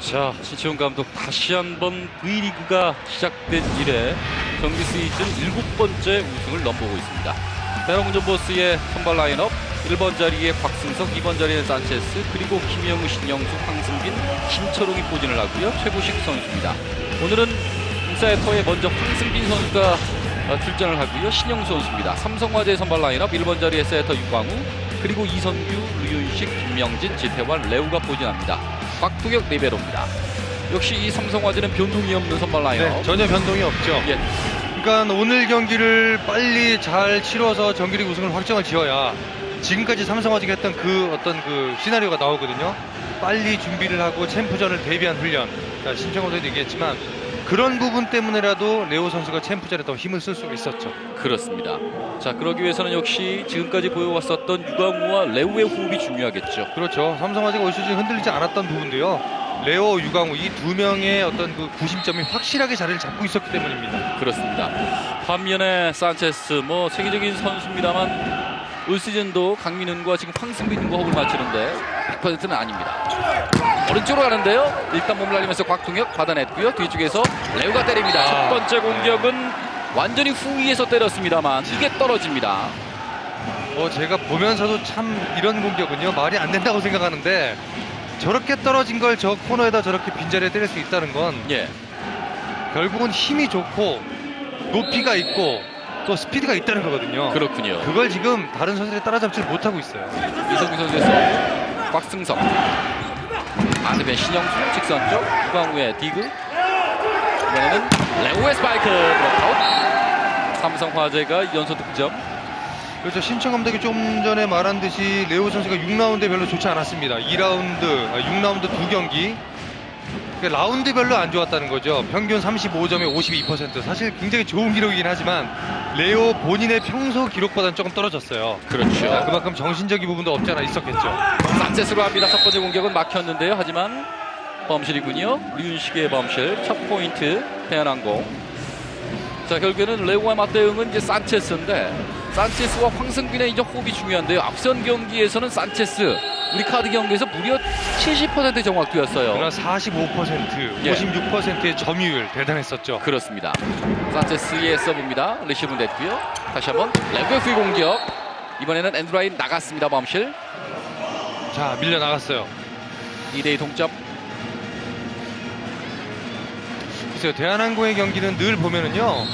자, 신채용 감독 다시 한번 V리그가 시작된 이래 정규 시즌 7번째 우승을 넘보고 있습니다. 베너문전 보스의 선발 라인업 1번 자리에 곽승석, 2번 자리에 산체스, 그리고 김영우, 신영수, 황승빈, 김철웅이 포진을 하고요. 최고식 선수입니다. 오늘은 인사이터에 먼저 황승빈 선수가 출전을 하고요. 신영수 선수입니다. 삼성화재 선발 라인업 1번 자리에 세터 유광우, 그리고 이선규, 류윤식, 김명진, 지태환, 레우가 포진합니다. 곽두혁 리베로입니다. 역시 이 삼성화재는 변동이 없는 선발 라인업. 네, 전혀 변동이 없죠. 예. 그러니까 오늘 경기를 빨리 잘 치러서 정규리그 우승을 확정을 지어야 지금까지 삼성화재가 했던 그 어떤 그 시나리오가 나오거든요. 빨리 준비를 하고 챔프전을 대비한 훈련. 신청호도 얘기했지만 그런 부분 때문에라도 레오 선수가 챔프전에 더 힘을 쓸 수가 있었죠. 그렇습니다. 자, 그러기 위해서는 역시 지금까지 보여왔었던 유광우와 레오의 호흡이 중요하겠죠. 그렇죠. 삼성화재가 올 시즌 흔들리지 않았던 부분도요. 레오, 유광우 이 두 명의 어떤 그 구심점이 확실하게 자리를 잡고 있었기 때문입니다. 그렇습니다. 반면에 산체스 세계적인 선수입니다만 올 시즌도 강민훈과 지금 황승빈과 호흡을 맞추는데 100%는 아닙니다. 오른쪽으로 가는데요. 일단 몸을 날리면서 곽동혁 받아냈고요. 뒤쪽에서 레오가 때립니다. 첫 번째 공격은 완전히 후위에서 때렸습니다만 이게 떨어집니다. 제가 보면서도 참 이런 공격은요 말이 안 된다고 생각하는데 저렇게 떨어진 걸 저 코너에다 저렇게 빈자리에 때릴 수 있다는 건 예. 결국은 힘이 좋고 높이가 있고 또 스피드가 있다는 거거든요. 그렇군요. 그걸 지금 다른 선수들이 따라잡지를 못하고 있어요. 이성규 선수의 서브, 곽승석, 반대편 신영수, 직선 쪽 유광우의 디그, 이번에는 레오의 스파이크 브로크아웃. 삼성화재가 연속 득점. 그렇죠. 신청 감독이 좀 전에 말한 듯이 레오 선수가 6라운드에 별로 좋지 않았습니다. 6라운드 2경기. 그러니까 라운드별로 안 좋았다는 거죠. 평균 35점에 52%. 사실 굉장히 좋은 기록이긴 하지만 레오 본인의 평소 기록보다는 조금 떨어졌어요. 그렇죠. 자, 그만큼 정신적인 부분도 없지 않아 있었겠죠. 산체스로 합니다. 첫 번째 공격은 막혔는데요. 하지만 범실이군요. 류윤식의 범실. 첫 포인트 대한항공. 자, 결국에는 레오와 맞대응은 이제 산체스인데 산체스와 황승빈의 이제 호흡이 중요한데요. 앞선 경기에서는 산체스 우리 카드 경기에서 무려 70% 정확도였어요. 그러나 45%, 예. 56%의 점유율 대단했었죠. 그렇습니다. 산체스의 서브입니다. 리시브는 됐고요. 다시 한번 레오의 후위 공격. 이번에는 엔드라인 나갔습니다. 범실. 자, 밀려나갔어요. 2대2 동점. 글쎄요, 대한항공의 경기는 늘 보면은요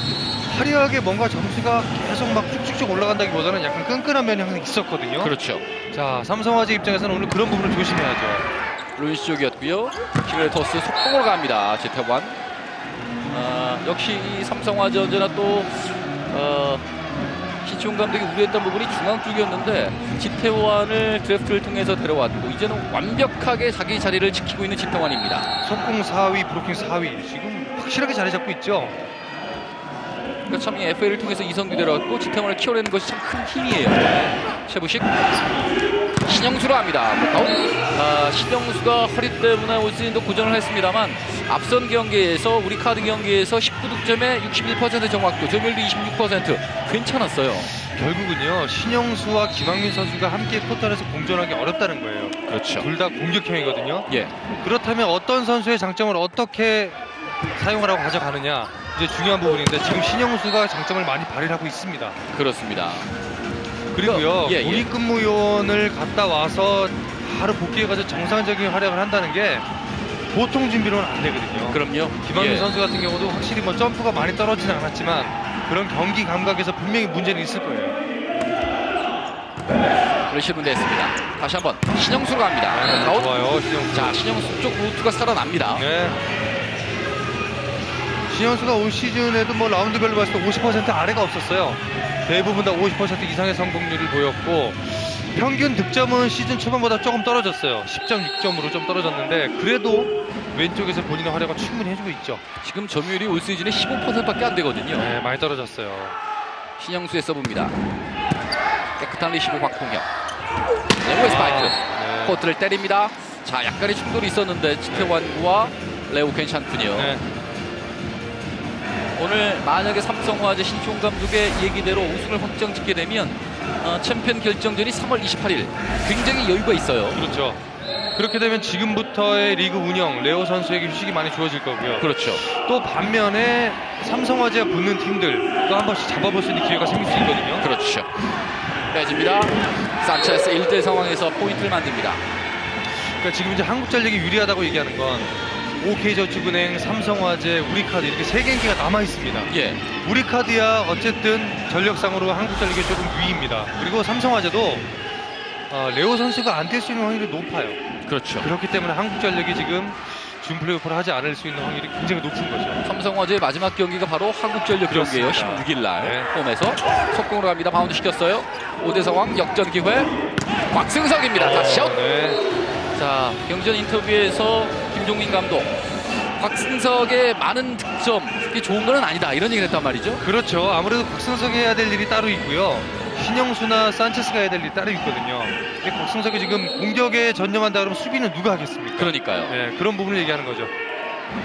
화려하게 뭔가 점수가 계속 막 쭉쭉쭉 올라간다기보다는 약간 끈끈한 면이 항상 있었거든요. 그렇죠. 자, 삼성화재 입장에서는 오늘 그런 부분을 조심해야죠. 루이스 쪽이었고요. 시그널 토스 속공으로 갑니다. 지태환. 역시 이 삼성화재 언제나 또 신치용 감독이 우려했던 부분이 중앙 쪽이었는데 지태환을 드래프트를 통해서 데려왔고 이제는 완벽하게 자기 자리를 지키고 있는 지태환입니다. 속공 4위, 브로킹 4위 지금 확실하게 자리 잡고 있죠. 그러니까 참 이 FA를 통해서 이성규 데려왔고 지태환을 키워내는 것이 참 큰 힘이에요. 최부식. 신영수로 합니다. 신영수가 허리 때문에 올 시즌도 고전을 했습니다만 앞선 경기에서 우리 카드 경기에서 19득점에 61% 정확도, 점유율도 26%. 괜찮았어요. 결국은요 신영수와 김학민 선수가 함께 포탈에서 공존하기 어렵다는 거예요. 그렇죠. 둘 다 공격형이거든요. 예. 그렇다면 어떤 선수의 장점을 어떻게 사용하라고 가져가느냐 이제 중요한 부분인데 지금 신영수가 장점을 많이 발휘하고 있습니다. 그렇습니다. 그리고요 예, 예. 국립근무요원을 갔다 와서 바로 복귀해가지고 정상적인 활약을 한다는 게 보통 준비로는 안 되거든요. 그럼요. 김학민 예. 선수 같은 경우도 확실히 점프가 많이 떨어지진 않았지만 그런 경기 감각에서 분명히 문제는 있을 거예요. 리시브는 됐습니다. 다시 한번 신영수로 갑니다. 아웃. 좋아요, 신영수. 자, 신영수 쪽 루트가 살아납니다. 네. 신영수가 올 시즌에도 라운드별로 봤을 때 50% 아래가 없었어요. 대부분 다 50% 이상의 성공률을 보였고 평균 득점은 시즌 초반보다 조금 떨어졌어요. 10.6점으로 좀 떨어졌는데 그래도 왼쪽에서 본인의 활약을 충분히 해주고 있죠. 지금 점유율이 올 시즌에 15%밖에 안 되거든요. 네, 많이 떨어졌어요. 신영수의 서브입니다. 깨끗한 리시브 곽동혁. 레오의 스파이크. 네. 코트를 때립니다. 자, 약간의 충돌이 있었는데 지태환과 레오 괜찮군요. 네. 오늘 만약에 삼성화재 신치용 감독의 얘기대로 우승을 확정짓게 되면 챔피언 결정전이 3월 28일 굉장히 여유가 있어요. 그렇죠. 그렇게 되면 지금부터의 리그 운영, 레오 선수에게 휴식이 많이 주어질 거고요. 그렇죠. 또 반면에 삼성화재가 붙는 팀들 또 한 번씩 잡아볼 수 있는 기회가 생길 수 있거든요. 그렇죠. 빼집니다. 산체스 1대 상황에서 포인트를 만듭니다. 그러니까 지금 이제 한국전력이 유리하다고 얘기하는 건 OK저축은행, 삼성화재, 우리카드 이렇게 세 경기가 남아 있습니다. 예. 우리카드야 어쨌든 전력상으로 한국전력이 조금 위입니다. 그리고 삼성화재도 레오 선수가 안 뛸 수 있는 확률이 높아요. 그렇죠. 그렇기 때문에 한국전력이 지금 준 플레이오프를 하지 않을 수 있는 확률이 굉장히 높은 거죠. 삼성화재의 마지막 경기가 바로 한국전력 경기예요. 그렇습니다. 16일 날 네. 홈에서 속공으로 갑니다. 바운드 시켰어요. 5대 상황 역전 기회. 곽승석입니다. 다시 샷. 네. 자, 경전 인터뷰에서 김종민 감독, 곽승석의 많은 득점 그게 좋은 건 아니다 이런 얘기를 했단 말이죠. 그렇죠. 아무래도 곽승석이 해야 될 일이 따로 있고요. 신영수나 산체스가 해야 될 일이 따로 있거든요. 근데 곽승석이 지금 공격에 전념한다 그러면 수비는 누가 하겠습니까? 그러니까요. 네, 그런 부분을 얘기하는 거죠.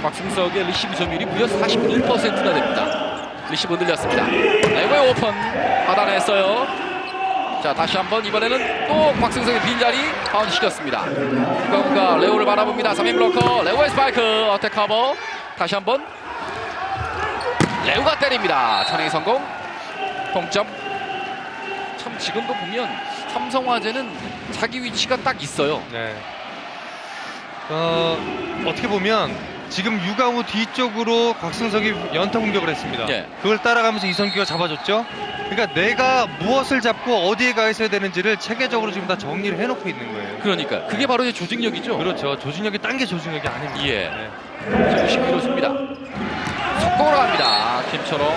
곽승석의 리시브 점유율이 무려 41%나 됩니다. 리시브 흔들렸습니다. 레고의 오픈 받아냈어요. 자, 다시 한번 이번에는 또 곽승석의 빈자리 바운드 시켰습니다. 이광우가 레오를 바라봅니다. 3인 블로커 레오의 스파이크 어택 커버. 다시 한번 레오가 때립니다. 천행이 성공. 동점. 참 지금도 보면 삼성화재는 자기 위치가 딱 있어요. 네. 어떻게 보면 지금 유강우 뒤쪽으로 곽승석이 연타 공격을 했습니다. 예. 그걸 따라가면서 이성규가 잡아줬죠. 그러니까 내가 무엇을 잡고 어디에 가 있어야 되는지를 체계적으로 지금 다 정리를 해놓고 있는 거예요. 그러니까 그게 바로 이제 조직력이죠. 그렇죠. 조직력이 딴 게 조직력이 아닙니다. 예. 네. 90kg입니다. 속공으로 갑니다. 김철웅.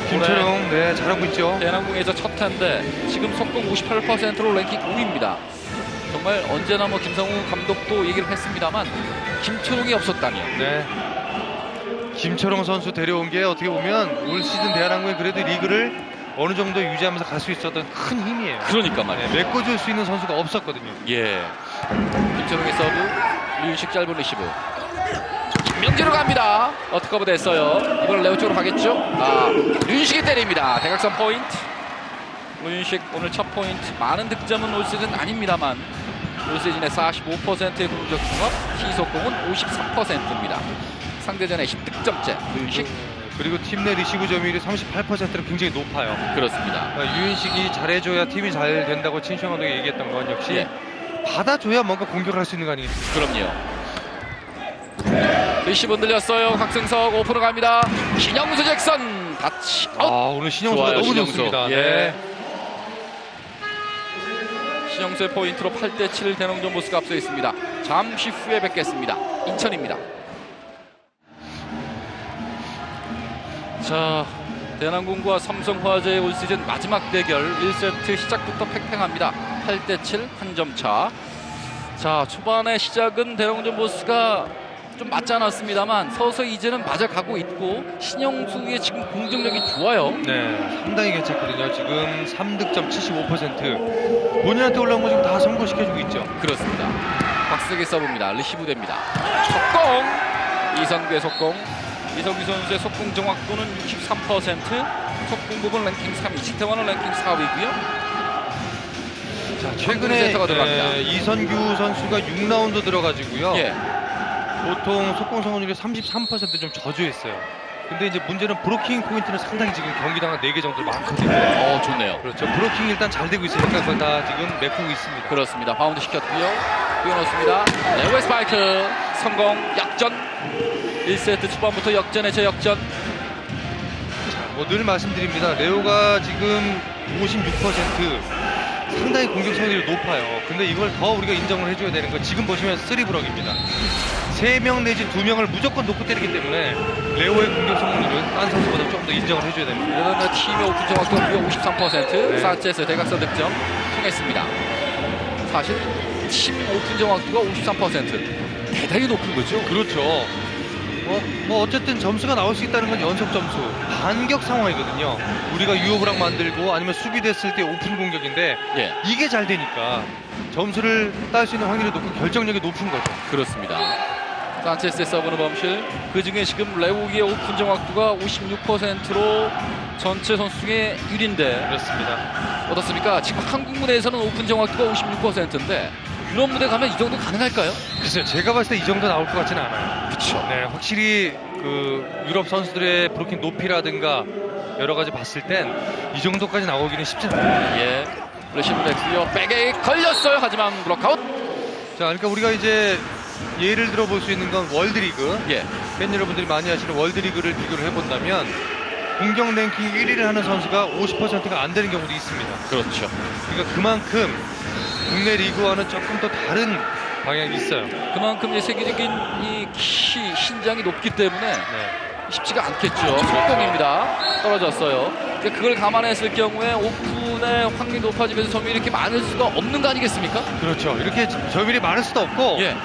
김철웅, 네, 잘하고 있죠. 대한항공에서 첫 타인데 지금 속공 58%로 랭킹 5위입니다. 정말 언제나 뭐 김성우 감독도 얘기를 했습니다만 김철웅이 없었다면 네. 김철웅 선수 데려온 게 어떻게 보면 올 시즌 대한항공이 그래도 리그를 어느 정도 유지하면서 갈 수 있었던 큰 힘이에요. 그러니까 말이에요. 네, 메꿔줄 수 있는 선수가 없었거든요. 예. 김철웅의 서브, 류윤식 짧은 리시브. 김명진으로 갑니다. 어트커브 됐어요. 이번엔 레오 쪽으로 가겠죠? 류윤식이 때립니다. 대각선 포인트. 류윤식 오늘 첫 포인트. 많은 득점은 올 시즌 아닙니다만 올 시즌의 45%의 공격 승업, 시속공은 53%입니다. 상대전의 10득점째 류윤식. 그리고 팀 내 리시브 점유율이 38%로 굉장히 높아요. 그렇습니다. 유인식이 잘해줘야 팀이 잘 된다고 친슈 감독이 얘기했던 건 역시 예. 받아줘야 뭔가 공격을 할 수 있는 거 아니겠습니까? 그럼요. 리시브 흔들렸어요. 곽승석 오픈을 갑니다. 신영수 잭슨 다치 아웃. 오늘 신영수가 좋아요, 너무 신영수. 좋습니다. 예. 네. 신영수의 포인트로 8대7 대농전보스가 앞서 있습니다. 잠시 후에 뵙겠습니다. 인천입니다. 자, 대한항공과 삼성화재의 올 시즌 마지막 대결 1세트 시작부터 팽팽합니다. 8대7 한 점 차. 자, 초반의 시작은 대농전보스가 좀 맞지 않았습니다만 서서히 이제는 맞아가고 있고 신영수의 지금 공격력이 좋아요. 네, 상당히 괜찮거든요. 지금 3득점 75%. 본인한테 올라온 거 지금 다 성공시켜주고 있죠. 그렇습니다. 박스에게 서브입니다. 리시브 됩니다. 속공! 이성규의 속공. 이성규 선수의 속공 정확도는 63%. 속공 부분 랭킹 3위. 지태환은 랭킹 4위고요. 자, 최근에 세터가 들어갑니다. 이선규 선수가 6라운드 들어가지고요. 예. 보통 속공 성공률이 33%좀 저조했어요. 근데 이제 문제는 브로킹 포인트는 상당히 지금 경기당 한 4개 정도 많거든요. 좋네요. 그렇죠. 브로킹이 일단 잘 되고 있으니까 그건 다 지금 메꾸고 있습니다. 그렇습니다. 바운드 시켰고요. 뛰어넣습니다. 레오의 스파이크 성공. 역전. 1세트 초반부터 역전에 재역전. 뭐 늘 말씀드립니다. 레오가 지금 56% 상당히 공격 성공률이 높아요. 근데 이걸 더 우리가 인정을 해줘야 되는 건 지금 보시면 3브럭입니다. 3명 내지 2명을 무조건 놓고 때리기 때문에 레오의 공격 성공률은 딴 선수보다 조금 더 인정을 해줘야 됩니다. 이러면 팀의 오픈 정확도가 무려 53%. 네. 사체에서 대각선 득점 통했습니다. 사실 팀 오픈 정확도가 53%. 대단히 높은 거죠. 그렇죠. 어쨌든 점수가 나올 수 있다는 건 연속 점수, 반격 상황이거든요. 우리가 유효브락 만들고 아니면 수비됐을 때 오픈 공격인데 예. 이게 잘 되니까 점수를 딸 수 있는 확률이 높고 결정력이 높은 거죠. 그렇습니다. 산체스의 서브는 범실. 그 중에 지금 레오기의 오픈 정확도가 56%로 전체 선수 중에 1위인데 그렇습니다. 어떻습니까? 지금 한국 무대에서는 오픈 정확도가 56%인데 유럽 무대 가면 이 정도 가능할까요? 글쎄요, 제가 봤을 때 이 정도 나올 것 같지는 않아요. 그렇죠. 네, 확실히 그 유럽 선수들의 브로킹 높이라든가 여러 가지 봤을 땐 이 정도까지 나오기는 쉽지 않아요. 예. 레시브 됐고요. 백에 걸렸어요. 하지만 블록아웃. 자, 그러니까 우리가 이제 예를 들어 볼 수 있는 건 월드리그. 예. 팬 여러분들이 많이 하시는 월드리그를 비교를 해본다면 공격 랭킹 1위를 하는 선수가 50%가 안 되는 경우도 있습니다. 그렇죠. 그러니까 그만큼 국내 리그와는 조금 더 다른 방향이 있어요. 그만큼 이제 세계적인 이 신장이 높기 때문에 네. 쉽지가 않겠죠. 속공입니다. 떨어졌어요. 그러니까 그걸 감안했을 경우에 오픈의 확률이 높아지면서 점유율이 이렇게 많을 수가 없는 거 아니겠습니까? 그렇죠. 이렇게 점유율이 많을 수도 없고 예.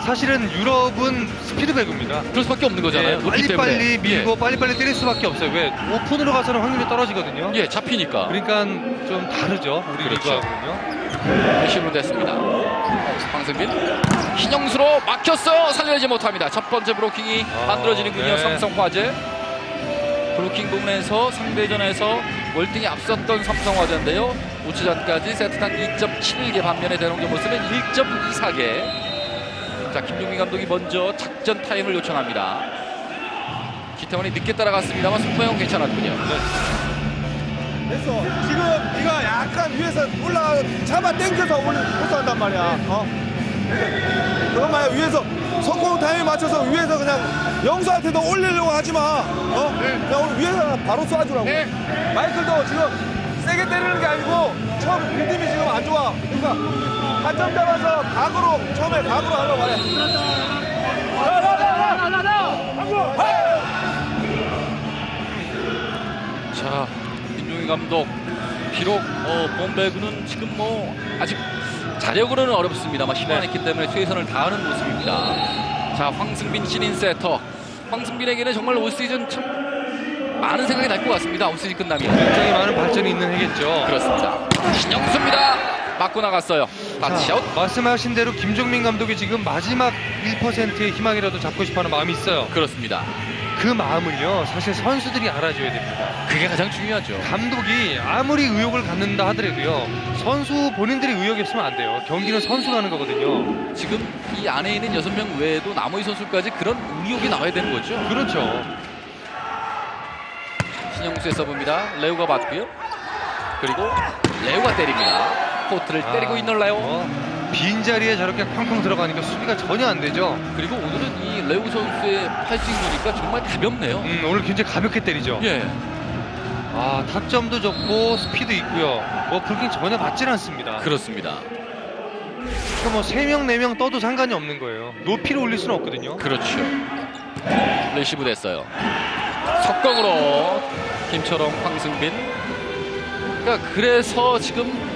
사실은 유럽은 스피드 배구입니다. 그럴 수밖에 없는 거잖아요. 높기 때문에. 빨리빨리 밀고 빨리빨리 때릴 수밖에 없어요. 왜? 오픈으로 가서는 확률이 떨어지거든요. 예, 잡히니까. 그러니까 좀 다르죠. 우리 그렇죠. 리그하고는요. 레시브로 됐습니다. 황승빈 신영수로 막혔어요. 살려내지 못합니다. 첫 번째 브로킹이 만들어지는군요. 네. 삼성화재. 브로킹 부분에서 상대전에서 월등히 앞섰던 삼성화재인데요. 5차전까지 세트당 2.71개 반면에 대롱전보스는 1.24개. 자, 김종민 감독이 먼저 작전 타임을 요청합니다. 기태원이 늦게 따라갔습니다만 손모영 괜찮았군요. 됐어. 지금 네가 약간 위에서 올라 잡아 당겨서 호소한단 말이야. 그런 말이야. 위에서 석공 타임에 맞춰서 위에서 그냥 영수한테도 올리려고 하지 마. 그냥 오늘 위에서 바로 쏴주라고. 네. 마이클도 지금 세게 때리는 게 아니고 처음 리듬이 지금 안 좋아. 그러니까 한점 잡아서 각으로 처음에 각으로 하려고 해. 자, 김종민 감독 비록 봄배구는 지금 뭐 아직 자력으로는 어렵습니다만 시도했기 때문에 최선을 다하는 모습입니다. 자, 황승빈 신인 세터. 황승빈에게는 정말 올 시즌 참 많은 생각이 날 것 같습니다. 올 시즌 끝나면. 굉장히 많은 발전이 있는 해겠죠. 그렇습니다. 신영수입니다. 맞고 나갔어요. 타치아웃. 말씀하신 대로 김종민 감독이 지금 마지막 1%의 희망이라도 잡고 싶어하는 마음이 있어요. 그렇습니다. 그 마음을요, 사실 선수들이 알아줘야 됩니다. 그게 가장 중요하죠. 감독이 아무리 의욕을 갖는다 하더라도요, 선수 본인들이 의욕이 없으면 안 돼요. 경기는 선수가 하는 거거든요. 지금 이 안에 있는 6명 외에도 나머지 선수까지 그런 의욕이 나와야 되는 거죠. 그렇죠. 신영수의 서브입니다. 레오가 받고요. 그리고 레오가 때립니다. 코트를 때리고 있는 레오. 빈자리에 저렇게 쾅쾅 들어가니까 수비가 전혀 안 되죠. 그리고 오늘은 이 레오 선수의 팔스윙 보니까 정말 가볍네요. 오늘 굉장히 가볍게 때리죠. 예. 타점도 좋고 스피드 있고요. 브로킹 전혀 맞질 않습니다. 그렇습니다. 그러니까 뭐 3명, 4명 떠도 상관이 없는 거예요. 높이를 올릴 수는 없거든요. 그렇죠. 레시브 됐어요. 석공으로 김철웅, 황승빈. 그러니까 그래서 지금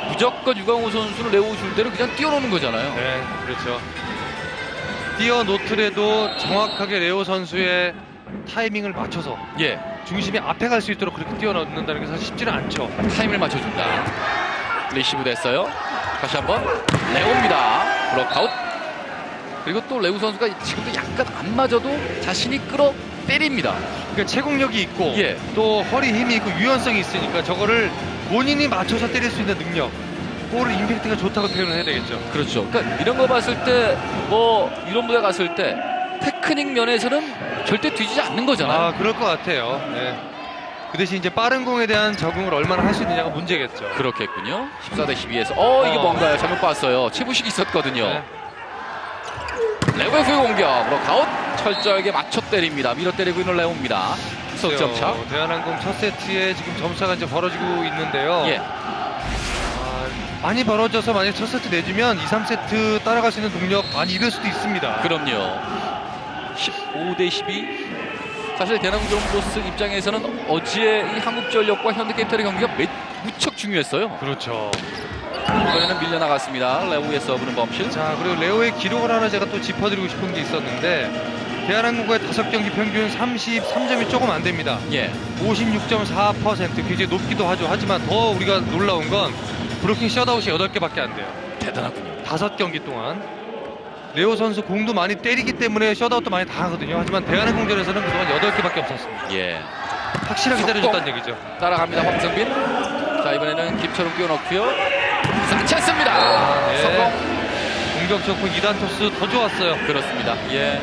무조건 유강호 선수를 레오 줄 때는 그냥 띄워놓는 거잖아요. 네, 그렇죠. 띄워놓더라도 정확하게 레오 선수의 타이밍을 맞춰서 예. 중심이 앞에 갈 수 있도록 그렇게 띄워넣는다는 게 사실 쉽지는 않죠. 타임을 맞춰준다. 리시브 됐어요. 다시 한번 레오입니다. 블록아웃. 그리고 또 레오 선수가 지금도 약간 안 맞아도 자신이 끌어 때립니다. 그러니까 체공력이 있고 예. 또 허리 힘이 있고 유연성이 있으니까 저거를 본인이 맞춰서 때릴 수 있는 능력, 볼 임팩트가 좋다고 표현을 해야 되겠죠. 그렇죠. 그러니까 이런 거 봤을 때 뭐 이런 무대 갔을 때 테크닉 면에서는 절대 뒤지지 않는 거잖아요. 그럴 것 같아요. 네. 그 대신 이제 빠른 공에 대한 적응을 얼마나 할 수 있느냐가 문제겠죠. 그렇겠군요. 14대 12에서 이게 뭔가요? 잘못 봤어요. 최부식이 있었거든요. 네. 레오의 후위 공격. 블록아웃. 철저하게 맞춰 때립니다. 밀어 때리고 있는 레오입니다. 석점 차. 대한항공 첫 세트에 지금 점수가 이제 벌어지고 있는데요. 예. 많이 벌어져서 만약 첫 세트 내주면 2, 3세트 따라갈 수 있는 동력 많이 잃을 수도 있습니다. 그럼요. 15대 12. 사실 대한항공전보스 입장에서는 어제 이 한국전력과 현대캐피탈의 경기가 무척 중요했어요. 그렇죠. 이번에는 밀려나갔습니다. 레오의 서브는 범실. 자, 그리고 레오의 기록을 하나 제가 또 짚어드리고 싶은 게 있었는데 대한항공과의 5경기 평균 33점이 조금 안 됩니다. 예. 56.4% 굉장히 높기도 하죠. 하지만 더 우리가 놀라운 건 브로킹 셧아웃이 8개밖에 안 돼요. 대단하군요. 5경기 동안. 레오 선수 공도 많이 때리기 때문에 셧아웃도 많이 당하거든요. 하지만 대한항공전에서는 그동안 8개밖에 없었습니다. 예. 확실하게 때려줬다는 얘기죠. 따라갑니다. 황성빈. 자, 이번에는 김철웅 뛰어넣고요. 산체스입니다. 네. 성공. 공격 좋고 2단 토스 더 좋았어요. 그렇습니다. 예.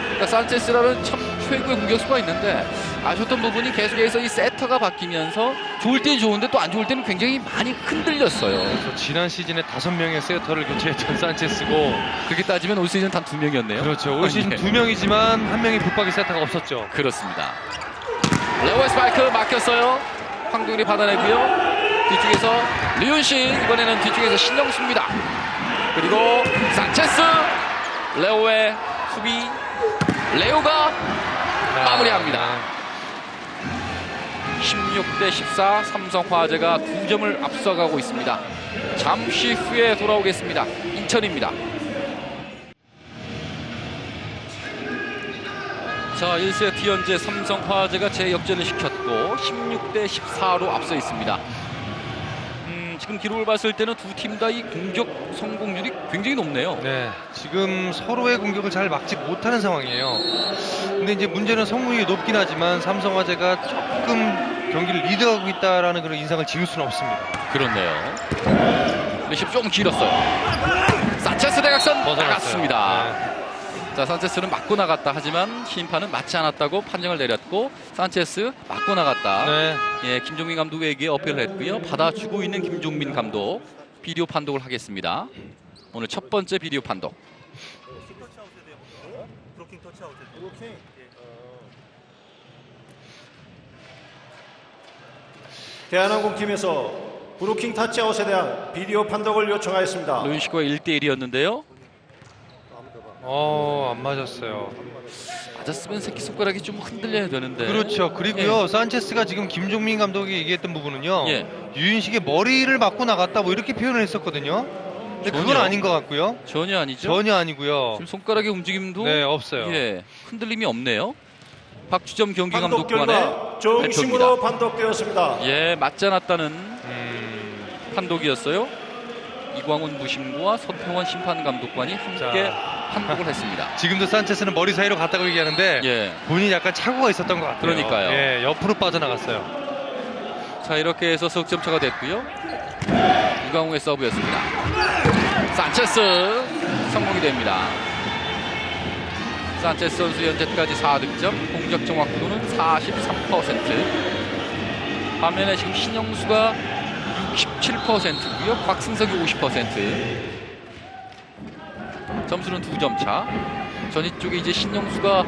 그러니까 산체스라는 참 최고의 공격수가 있는데 아쉬웠던 부분이 계속해서 이 세터가 바뀌면서 좋을 때는 좋은데 또 안 좋을 때는 굉장히 많이 흔들렸어요. 그래서 지난 시즌에 5명의 세터를 교체했던 산체스고 그렇게 따지면 올 시즌 단 2명이었네요. 그렇죠. 올 시즌 2명이지만 1명의 붙박이 세터가 없었죠. 그렇습니다. 레오의 스파이크 막혔어요. 황동일이 받아내고요. 뒤쪽에서 류윤신, 이번에는 뒤쪽에서 신영수입니다. 그리고 산체스, 레오의 수비, 레오가 마무리합니다. 16대 14, 삼성화재가 2점을 앞서가고 있습니다. 잠시 후에 돌아오겠습니다. 인천입니다. 자, 1세트 현재 삼성화재가 재역전을 시켰고 16대 14로 앞서 있습니다. 지금 기록을 봤을 때는 두 팀 다 이 공격 성공률이 굉장히 높네요. 네, 지금 서로의 공격을 잘 막지 못하는 상황이에요. 근데 이제 문제는 성공률이 높긴 하지만 삼성화재가 조금 경기를 리드하고 있다라는 그런 인상을 지울 수는 없습니다. 그렇네요. 리시브 조금 길었어요. 산체스 대각선 벗어났어요. 나갔습니다. 네. 자, 산체스는 맞고 나갔다 하지만 심판은 맞지 않았다고 판정을 내렸고 산체스 맞고 나갔다. 네. 예, 김종민 감독에게 어필을 했고요. 받아주고 있는 김종민 감독 비디오 판독을 하겠습니다. 오늘 첫 번째 비디오 판독. 대한항공팀에서 브루킹 타치아웃에 대한 비디오 판독을 요청하였습니다. 루인시코가 1대1이었는데요. 안 맞았어요. 맞았으면 새끼손가락이 좀 흔들려야 되는데. 그렇죠. 그리고요, 산체스가 지금 김종민 감독이 얘기했던 부분은요, 예. 유인식의 머리를 맞고 나갔다 뭐 이렇게 표현을 했었거든요. 근데 그건 전혀. 아닌 것 같고요. 전혀 아니죠. 전혀 아니고요. 지금 손가락의 움직임도 네, 없어요. 예, 흔들림이 없네요. 박주점 경기 판독 감독관의 결과 정심으로 판독되었습니다. 예, 맞지 않았다는 판독이었어요. 이광훈 부심과 서태원 심판 감독관이 함께 판독을 했습니다. 지금도 산체스는 머리 사이로 갔다고 얘기하는데 예. 본인이 약간 착오가 있었던 것 같아요. 그러니까요. 예, 옆으로 빠져나갔어요. 자, 이렇게 해서 석점 차가 됐고요. 이광훈의 서브였습니다. 산체스 성공이 됩니다. 산체스 선수 현재까지 4득점, 공격 정확도는 43%. 반면에 지금 신영수가 67%고요. 곽승석이 50%. 점수는 2점 차. 전위 쪽에 이제 신영수가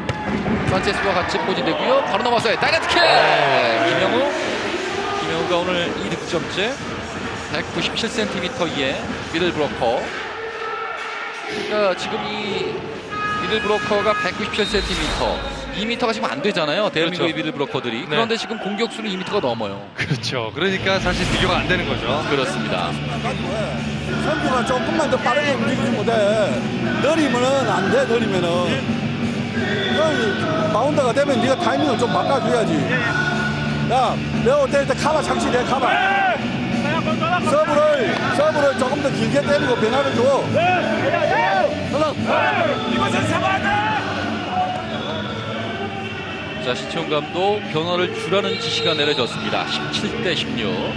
산체스와 같이 포진되고요. 바로 넘어서요. 다이렉트 킥! 김영우가 오늘 2득점째. 197cm의 미들 브로커. 그러니까 지금 이 미들 브로커가 197cm, 2m가 지금 안 되잖아요. 대한민국의 그렇죠. 미들 브로커들이. 네. 그런데 지금 공격수는 2m가 넘어요. 그렇죠. 그러니까 사실 비교가 안 되는 거죠. 그렇습니다. 선수가 조금만 더 빠르게 움직이지 못해. 느리면은 안 돼. 느리면은 바운더가 되면 네가 타이밍을 좀 바꿔줘야지. 야, 레오 때릴 때 카바 착실해. 카바 서브를 조금 더 길게 때리고 변화를 줘. 자, 시청 감독 변화를 주라는 지시가 내려졌습니다. 17대 16.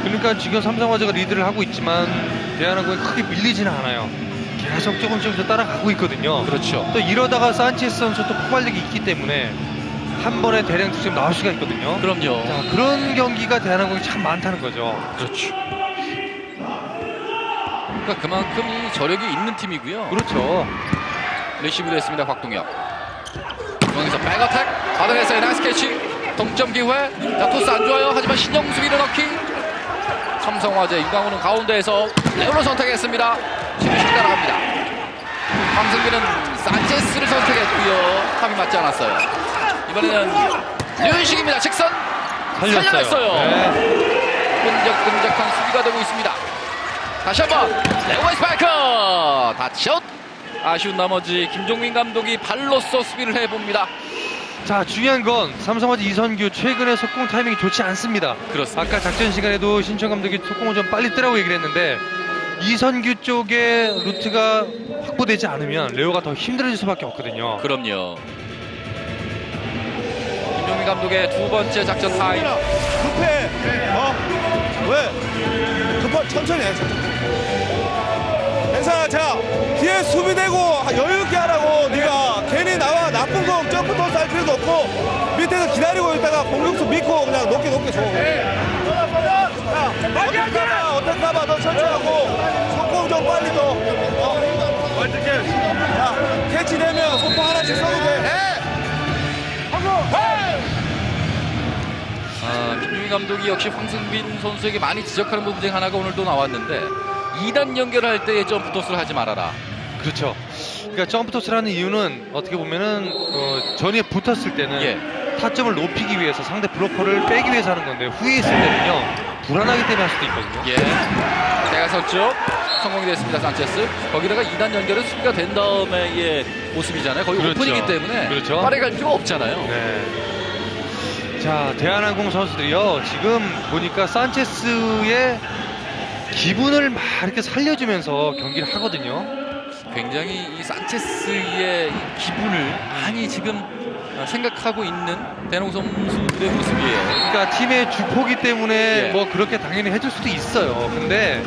그러니까 지금 삼성화재가 리드를 하고 있지만 대한항공이 크게 밀리지는 않아요. 계속 조금씩 따라가고 있거든요. 그렇죠. 또 이러다가 산체스 선수 또 폭발력이 있기 때문에 한 번에 대량 득점 나올 수가 있거든요. 그럼요. 자, 그런 경기가 대한항공이 참 많다는 거죠. 그렇죠. 그러니까 그만큼 이 저력이 있는 팀이고요. 그렇죠. 리시브를 했습니다. 곽동혁. 중앙에서 백어택 받아냈어요. 나이스 캐치. 동점 기회. 자, 토스 안 좋아요. 하지만 신영수 밀어넣기. 삼성화재 이광훈은 가운데에서 레오를 선택했습니다. 지금 따라갑니다. 황승빈은 산체스를 선택했고요. 탑이 맞지 않았어요. 이번에는 류윤식입니다. 직선 살려냈어요. 네. 끈적끈적한 수비가 되고 있습니다. 다시 한번 레오의 스파이크 다치아웃. 아쉬운 나머지 김종민 감독이 발로써 수비를 해봅니다. 자, 중요한 건 삼성화재 이선규 최근에 속공 타이밍이 좋지 않습니다. 그렇습니다. 아까 작전 시간에도 신청 감독이 속공을 좀 빨리 뜨라고 얘기를 했는데 이선규 쪽의 루트가 확보되지 않으면 레오가 더 힘들어질 수밖에 없거든요. 그럼요. 김종민 감독의 두 번째 작전 타임. 급해. 천천히 해, 천천히. 괜찮아. 자, 뒤에 수비되고 여유 있게 하라고. 네가 괜히 나와 나쁜 거 점프 토스 할 필요도 없고 밑에서 기다리고 있다가 공격수 믿고 그냥 높게 줘. 자, 어떡하봐. 너 천천히 하고 속공 좀 빨리 더. 자, 캐치되면 속공 하나씩 써도 돼. 김용희 감독이 역시 황승빈 선수에게 많이 지적하는 부분 중 하나가 오늘도 나왔는데 2단 연결할 때의 점프 토스를 하지 말아라. 그렇죠. 그러니까 점프 토스를 하는 이유는 어떻게 보면은 전위에 붙었을 때는 예. 타점을 높이기 위해서 상대 블로커를 빼기 위해서 하는 건데 후에 있을 때는요 불안하기 때문에 할 수도 있거든요. 예. 대가 섰죠. 성공이 됐습니다. 산체스. 거기다가 2단 연결은 수비가 된 다음에의 모습이잖아요. 거의 그렇죠. 오픈이기 때문에 그렇죠. 빠르게 갈 필요가 없잖아요. 네. 자, 대한항공 선수들이요 지금 보니까 산체스의 기분을 막 이렇게 살려주면서 경기를 하거든요. 굉장히 이 산체스의 이 기분을 많이 지금 생각하고 있는 대한항공 선수들의 모습이에요. 그러니까 팀의 주포기 때문에 예. 뭐 그렇게 당연히 해줄 수도 있어요. 근데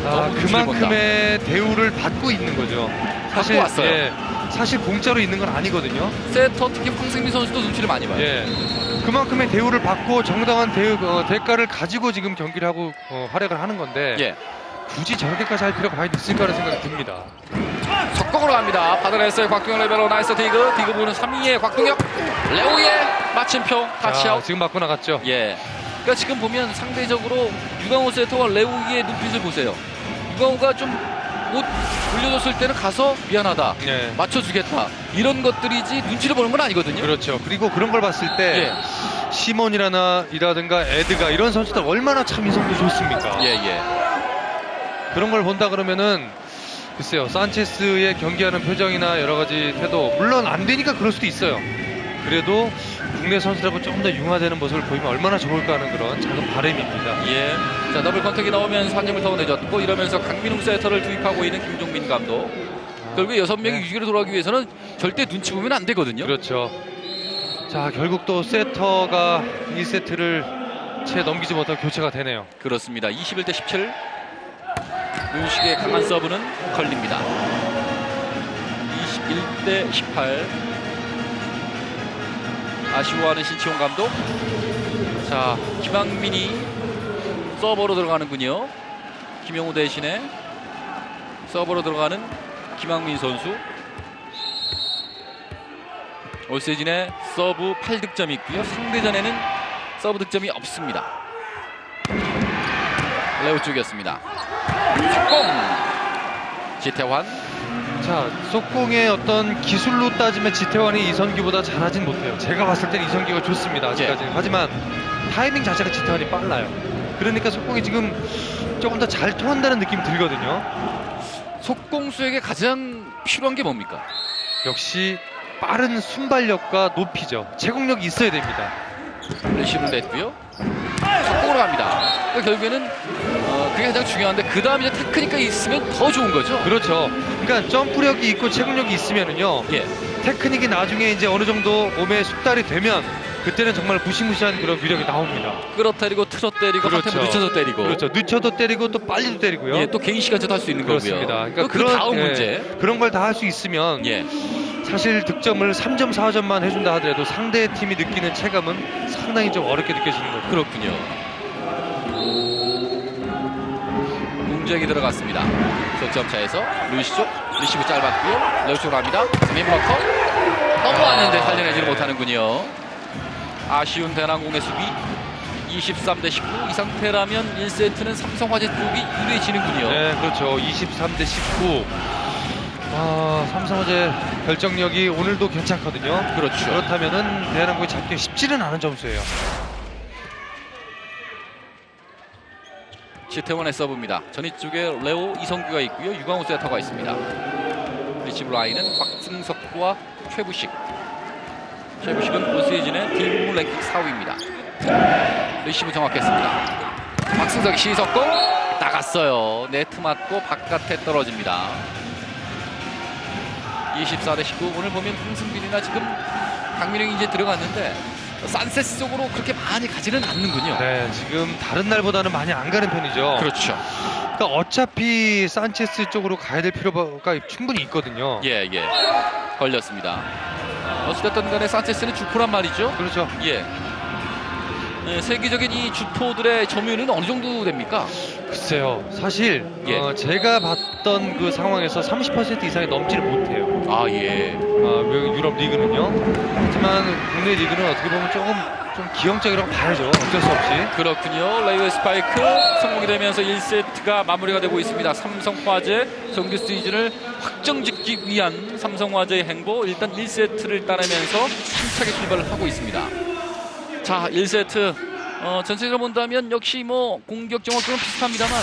너무 눈치를 그만큼의 대우를 받고 있는 거죠. 사실 왔어요. 예, 사실 공짜로 있는 건 아니거든요. 세터 특히 황승민 선수도 눈치를 많이 봐요. 예, 그만큼의 대우를 받고 정당한 대가를 가지고 지금 경기를 하고 활약을 하는 건데 예. 굳이 저렇게까지 할 필요가 과연 있을까라는 생각이 듭니다. 속공으로 갑니다. 받아냈어요. 곽동혁 레베로 나이스 디그. 디그 부는 3위의 곽동혁. 레오의 마침표 타치아웃. 자, 지금 맞고 나갔죠. 예. 그러니까 지금 보면 상대적으로 유강호 세터와 레오의 눈빛을 보세요. 유강호가 좀 못 올려줬을 때는 가서 미안하다. 예. 맞춰주겠다. 이런 것들이지 눈치를 보는 건 아니거든요. 그렇죠. 그리고 그런 걸 봤을 때 예. 시몬이라든가 에드가 이런 선수들 얼마나 참 인성도 좋습니까? 예, 예. 그런 걸 본다 그러면은 글쎄요, 산체스의 경기하는 표정이나 여러 가지 태도 물론 안 되니까 그럴 수도 있어요. 그래도 국내 선수들하고 조금 더 융화되는 모습을 보이면 얼마나 좋을까 하는 그런 작은 바람입니다. 예. 자, 더블 컨택이 나오면서 한 점을 더 내줬고 이러면서 강민웅 세터를 투입하고 있는 김종민 감독. 결국 6명이 네. 유기로 돌아가기 위해서는 절대 눈치 보면 안 되거든요. 그렇죠. 자, 결국 또 세터가 2세트를 채 넘기지 못하고 교체가 되네요. 그렇습니다. 21대 17. 윤식의 강한 서브는 걸립니다. 21대 18. 아쉬워하는 신치용 감독. 자, 김학민이 서버로 들어가는군요. 김용우 대신에 서버로 들어가는 김학민 선수. 올 시즌에 서브 8득점이 있고요. 상대전에는 서브 득점이 없습니다. 레오 쪽이었습니다. 속공! 지태환. 자, 속공의 어떤 기술로 따지면 지태환이 이선기보다 잘하진 못해요. 제가 봤을 때는 이선기가 좋습니다. 아직까지는. 하지만 타이밍 자체가 지태환이 빨라요. 그러니까 속공이 지금 조금 더 잘 통한다는 느낌이 들거든요. 속공수에게 가장 필요한 게 뭡니까? 역시 빠른 순발력과 높이죠. 제공력이 있어야 됩니다. 레시브를 냈고요. 속공으로 갑니다. 그러니까 결국에는 그게 가장 중요한데 그 다음에 이제 테크니크가 있으면 더 좋은 거죠. 그렇죠. 그러니까 점프력이 있고 체력력이 있으면은요. 예. 테크닉이 나중에 이제 어느 정도 몸에 숙달이 되면 그때는 정말 무시무시한 그런 위력이 나옵니다. 끌어때리고 틀어때리고 한템 늦춰서 때리고. 그렇죠. 늦춰도 때리고 또 빨리도 때리고요. 예, 또 개인 시간제도 할 수 있는 그렇습니다. 거고요. 그러니까 그 다음 문제. 그런 걸 다 할 수 있으면 예. 사실 득점을 3점, 4점만 해준다 하더라도 상대 팀이 느끼는 체감은 상당히 좀 어렵게 느껴지는 거죠. 그렇군요. 공격이 들어갔습니다. 석점 차에서 루이스 쪽 리시브 짧았고요. 레오 쪽으로 갑니다. 스민 블러커 넘어왔는데 살려내지를 못하는군요. 아쉬운 대한항공의 수비. 23대 19. 이 상태라면 1세트는 삼성화재 쪽이 유리해지는군요. 네, 그렇죠. 23대 19. 삼성화재 결정력이 오늘도 괜찮거든요. 그렇죠. 그렇다면은 대한항공이 잡기 쉽지는 않은 점수예요. 지태원의 서브입니다. 전위 쪽에 레오 이성규가 있고요. 유광호 세터가 있습니다. 리시브 라인은 박승석과 최부식. 최부식은 올 시즌의 딜부분 랭킹 4위입니다. 리시브 정확했습니다. 박승석이 시석공 나갔어요. 네트 맞고 바깥에 떨어집니다. 24대 19. 오늘 보면 황승빈이나 지금 강민영이 이제 들어갔는데 산세스 쪽으로 그렇게 많이 가지는 않는군요. 네, 지금 다른 날보다는 많이 안 가는 편이죠. 그렇죠. 그러니까 어차피 산체스 쪽으로 가야 될 필요가 충분히 있거든요. 예. 걸렸습니다. 어찌됐든 간에 산체스는 주포란 말이죠. 그렇죠. 예. 네, 세계적인 이 주포들의 점유율은 어느 정도 됩니까? 글쎄요, 사실 예. 제가 봤던 그 상황에서 30% 이상이 넘지를 못해요. 아, 예. 유럽 리그는요. 하지만 국내 리그는 어떻게 보면 조금 좀 기형적이라고 봐야죠. 어쩔 수 없이. 그렇군요. 레이웨이 스파이크 성공이 되면서 1세트가 마무리가 되고 있습니다. 삼성화재 정규 시즌을 확정짓기 위한 삼성화재의 행보, 일단 1세트를 따내면서 힘차게 출발을 하고 있습니다. 자, 1세트 전체적으로 본다면 역시 뭐 공격 정확도는 비슷합니다만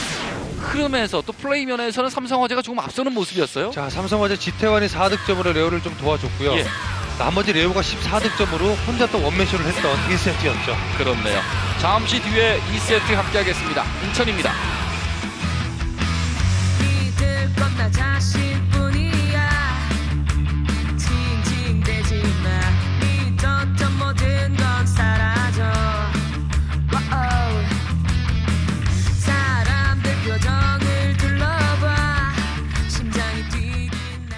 흐름에서 또 플레이 면에서는 삼성화재가 조금 앞서는 모습이었어요. 자, 삼성화재 지태환이 4득점으로 레오를 좀 도와줬고요. 예. 나머지 레오가 14득점으로 혼자 또 원맨쇼를 했던 1세트였죠. 그렇네요. 잠시 뒤에 2세트 함께하겠습니다. 인천입니다. 믿을 건 나 자신뿐이야. 징징대지 마. 믿었던 모든 건 사라져. 와우. 사람들 표정을 둘러봐. 심장이 뛰긴 나.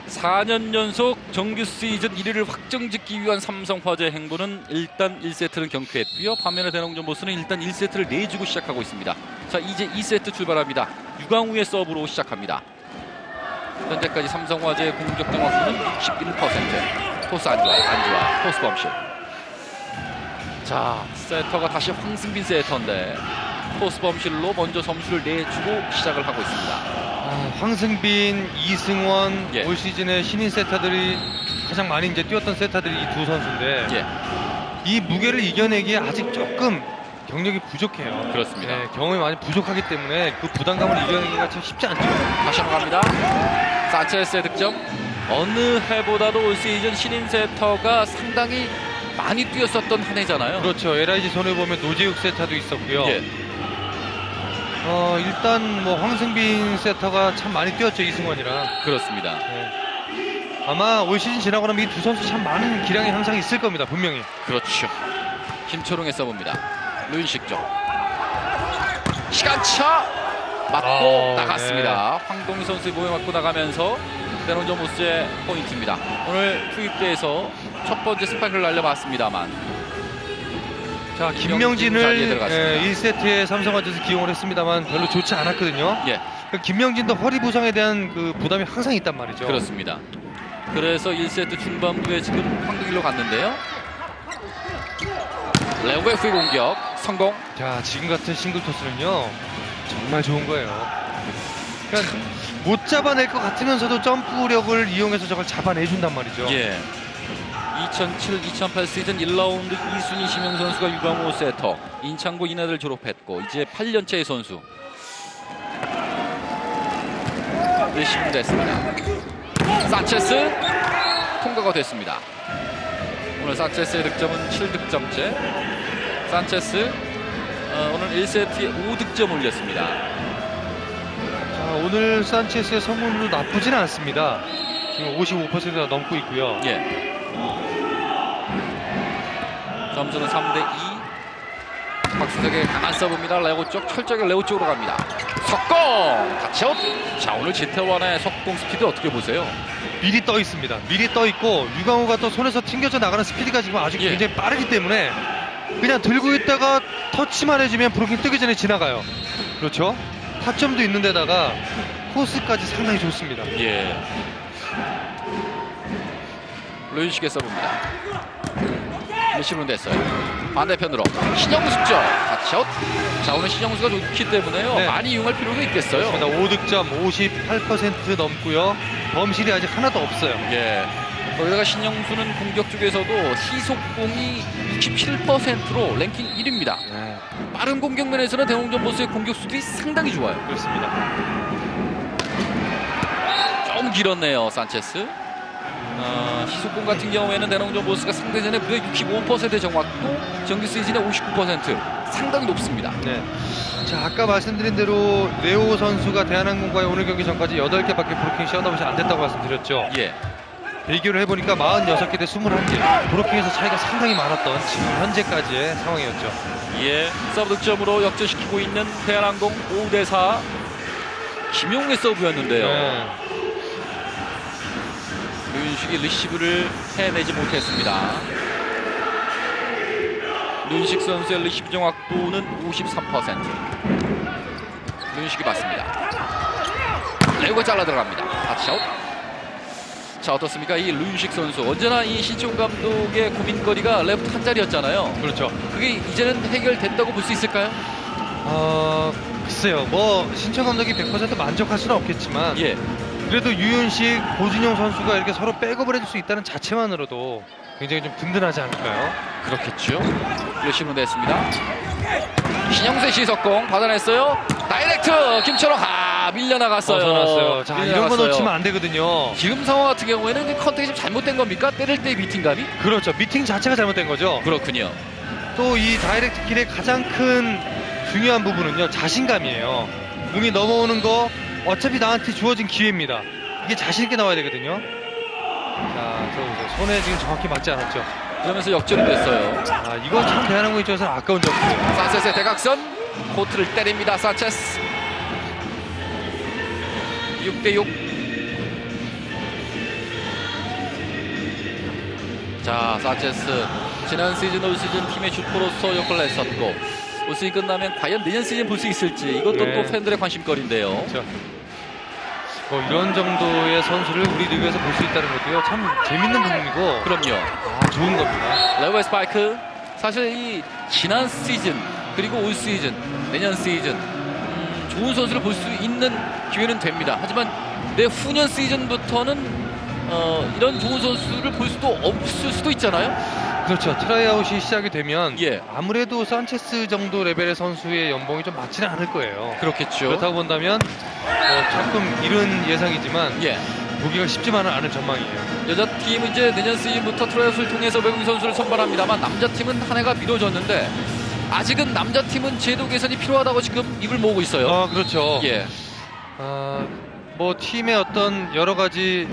4년 연속 정규 시즌 1위를 확정짓기 위한 삼성화재 행보는 일단 1세트는 경쾌했고요. 반면에 대농전보스는 일단 1세트를 내주고 시작하고 있습니다. 자, 이제 2세트 출발합니다. 유광우의 서브로 시작합니다. 현재까지 삼성화재의 공격 정확도는 61%. 토스 안 좋아. 토스 범실. 자, 세터가 다시 황승빈 세터인데 토스 범실로 먼저 점수를 내주고 시작을 하고 있습니다. 황승빈, 이승원, 예. 올 시즌에 신인 세타들이 가장 많이 이제 뛰었던 세타들이 이 두 선수인데 예, 이 무게를 이겨내기에 아직 조금 경력이 부족해요. 그렇습니다. 네, 경험이 많이 부족하기 때문에 그 부담감을 이겨내기가 참 쉽지 않죠. 다시 한번 갑니다. 산체스의 득점. 어느 해보다도 올 시즌 신인 세터가 상당히 많이 뛰었었던 한 해잖아요. 그렇죠. LIG 손해 보면 노재욱 세타도 있었고요. 예, 일단 뭐 황승빈 세터가 참 많이 뛰었죠, 이승원이랑. 그렇습니다. 네. 아마 올 시즌 지나고 나면 이 두 선수 참 많은 기량의 향상이 있을 겁니다, 분명히. 그렇죠. 김초롱의 서브입니다. 루인식 쪽. 시간차 맞고 나갔습니다. 황동희 선수의 몸에 맞고 나가면서 대농전보스의 포인트입니다. 오늘 투입대에서 첫 번째 스파이크를 날려봤습니다만 자, 자리에 김명진을 들어갔습니다. 1세트에 삼성화재에서 기용을 했습니다만 별로 좋지 않았거든요. 예, 김명진도 허리 부상에 대한 그 부담이 항상 있단 말이죠. 그렇습니다. 그래서 1세트 중반부에 지금 황동일로 갔는데요. 레오의 후위 공격 성공. 자, 지금 같은 싱글 토스는요 정말 좋은 거예요. 그러니까 못 잡아낼 것 같으면서도 점프력을 이용해서 저걸 잡아내준단 말이죠. 예. 2007-2008 시즌 1라운드 2순위 심영 선수가 유광호 세터, 인창고 인하를 졸업했고 이제 8년차의 선수. 리시브 됐습니다. 산체스 통과가 됐습니다. 오늘 산체스의 득점은 7득점째. 산체스 오늘 1세트에 5득점 올렸습니다. 자, 오늘 산체스의 성공률도 나쁘지는 않습니다. 지금 55%가 넘고 있고요. 예. 점수는 3대2. 박수택의 강한 서브입니다. 레오 쪽 철저하게 레오 쪽으로 갑니다. 석공! 다치아웃! 자, 오늘 지태환의 석공 스피드 어떻게 보세요? 미리 떠 있습니다. 미리 떠 있고 유광호가 또 손에서 튕겨져 나가는 스피드가 지금 아주 예. 굉장히 빠르기 때문에 그냥 들고 있다가 터치만 해주면 브로킹 뜨기 전에 지나가요. 그렇죠? 타점도 있는 데다가 코스까지 상당히 좋습니다. 예. 루인식의 서브입니다. 리시브는 됐어요. 반대편으로 신영수 쪽 다치아웃. 자, 오늘 신영수가 좋기 때문에요. 네. 많이 이용할 필요가 있겠어요. 5득점 58% 넘고요. 범실이 아직 하나도 없어요. 예. 거기다가 신영수는 공격 쪽에서도 시속공이 67%로 랭킹 1위입니다. 네, 빠른 공격 면에서는 대농전보스의 공격 수들이 상당히 좋아요. 그렇습니다. 좀 길었네요, 산체스. 시속공 같은 경우에는 대농전보스가 상대전에 무려 65%의 정확도, 정규 시즌에 59%, 상당히 높습니다. 네. 자, 아까 말씀드린 대로 레오 선수가 대한항공과의 오늘 경기 전까지 8개밖에 브로킹 셧아웃이 안 됐다고 말씀드렸죠. 예. 비교를 해보니까 46개 대 21개. 브로킹에서 차이가 상당히 많았던 지금 현재까지의 상황이었죠. 예, 서브 득점으로 역전시키고 있는 대한항공 5대 4. 김용의 서브였는데요. 네. 류윤식이 리시브를 해내지 못했습니다. 류윤식 선수의 리시브 정확도는 53%. 류윤식이 맞습니다. 레오가 잘라 들어갑니다. 타치아웃. 자, 어떻습니까? 이 류윤식 선수 언제나 이 신치용 감독의 고민거리가 레프트 한 자리였잖아요. 그렇죠. 그게 이제는 해결됐다고 볼 수 있을까요? 글쎄요. 뭐 신청 감독이 100% 만족할 수는 없겠지만 예, 그래도 유윤식, 고진용 선수가 이렇게 서로 백업을 해줄 수 있다는 자체만으로도 굉장히 좀 든든하지 않을까요? 그렇겠죠. 리시브 됐습니다. 신영세 시석공 받아냈어요. 다이렉트 김철호 밀려나갔어요. 벗어났어요. 자, 이런 거 밀려나갔어요. 놓치면 안 되거든요. 지금 상황 같은 경우에는 컨택이 좀 잘못된 겁니까? 때릴 때의 미팅감이? 그렇죠. 미팅 자체가 잘못된 거죠. 그렇군요. 또 이 다이렉트 킬의 가장 큰 중요한 부분은요, 자신감이에요. 공이 넘어오는 거 어차피 나한테 주어진 기회입니다. 이게 자신 있게 나와야 되거든요. 자, 저 손에 지금 정확히 맞지 않았죠. 그러면서 역전이 됐어요. 아, 이건 참 대한항공 입장에서는 아까운 점이에요. 산체스의 대각선 코트를 때립니다. 산체스 6대6. 자, 산체스 지난 시즌 올 시즌 팀의 슈퍼로서 역할을 했었고 올 시즌 끝나면 과연 내년 시즌 볼 수 있을지 이것도 네. 또 팬들의 관심거리인데요. 그렇죠. 뭐 이런 정도의 선수를 우리 리그에서 볼 수 있다는 것도요, 참 재밌는 부분이고 그럼요. 좋은 겁니다. 레오의 스파이크 사실 이 지난 시즌 그리고 올 시즌 내년 시즌 좋은 선수를 볼 수 있는 기회는 됩니다. 하지만 내후년 시즌부터는 이런 좋은 선수를 볼 수도 없을 수도 있잖아요. 그렇죠. 트라이아웃이 시작이 되면 예. 아무래도 산체스 정도 레벨의 선수의 연봉이 좀 맞지는 않을 거예요. 그렇겠죠. 그렇다고 본다면 조금 이른 예상이지만 예. 보기가 쉽지만은 않은 전망이에요. 여자 팀은 이제 내년 시즌부터 트라이아웃을 통해서 외국인 선수를 선발합니다만 남자 팀은 한 해가 미뤄졌는데 아직은 남자 팀은 제도 개선이 필요하다고 지금 입을 모으고 있어요. 그렇죠. 예. 뭐 팀의 어떤 여러 가지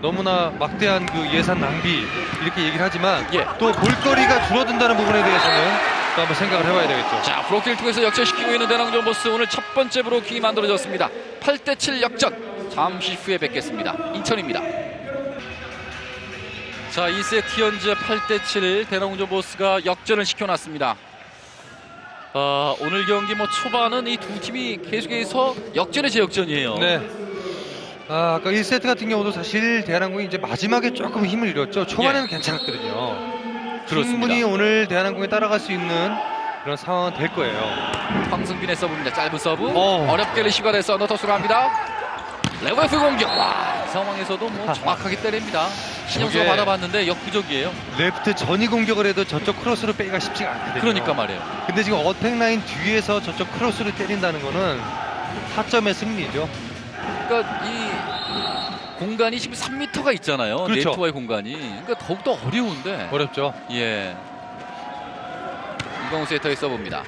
너무나 막대한 그 예산 낭비 이렇게 얘기를 하지만 예. 또 볼거리가 줄어든다는 부분에 대해서는 또 한번 생각을 해봐야 되겠죠. 자, 브로킹을 통해서 역전시키고 있는 대한항공 존버스 오늘 첫 번째 브로킹이 만들어졌습니다. 8대7 역전. 잠시 후에 뵙겠습니다. 인천입니다. 자, 2세트 현재 8대7 대한항공 존버스가 역전을 시켜놨습니다. 오늘 경기 뭐 초반은 이 두 팀이 계속해서 역전의 재역전이에요. 네. 아까 1세트 같은 경우도 사실 대한항공이 이제 마지막에 조금 힘을 잃었죠. 초반에는 괜찮았거든요. 충분히 오늘 대한항공에 따라갈 수 있는 그런 상황은 될 거예요. 황승빈의 서브입니다. 짧은 서브. 어. 어렵게 리시브가 돼서 너터스로 합니다. 레버프 공격. 와, 이 상황에서도 뭐 정확하게 때립니다. 신영수가 저게- 받아봤는데 역부족이에요. 레프트 전위 공격을 해도 저쪽 크로스로 빼기가 쉽지가 않거든요. 그러니까 말이에요. 근데 지금 어택 라인 뒤에서 저쪽 크로스를 때린다는 거는 타점의 승리죠. 그러니까 이 공간이 지금 3m가 있잖아요. 그렇죠. 네트와의 공간이. 그러니까 더욱더 어려운데. 어렵죠. 예. 이광우 세터의 서브입니다.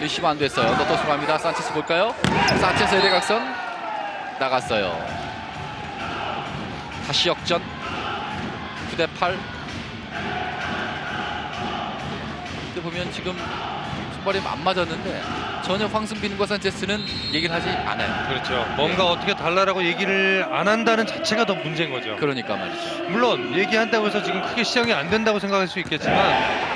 리시브 안 됐어요. 너터스로 합니다. 산체스 볼까요? 산체스의 대각선 나갔어요. 다시 역전. 9대8. 근데 보면 지금 손발이 안 맞았는데 전혀 황승빈과 산체스는 얘기를 하지 않아요. 그렇죠. 뭔가 어떻게 달라라고 얘기를 안 한다는 자체가 더 문제인 거죠. 그러니까 말이죠. 물론 얘기한다고 해서 지금 크게 시정이 안 된다고 생각할 수 있겠지만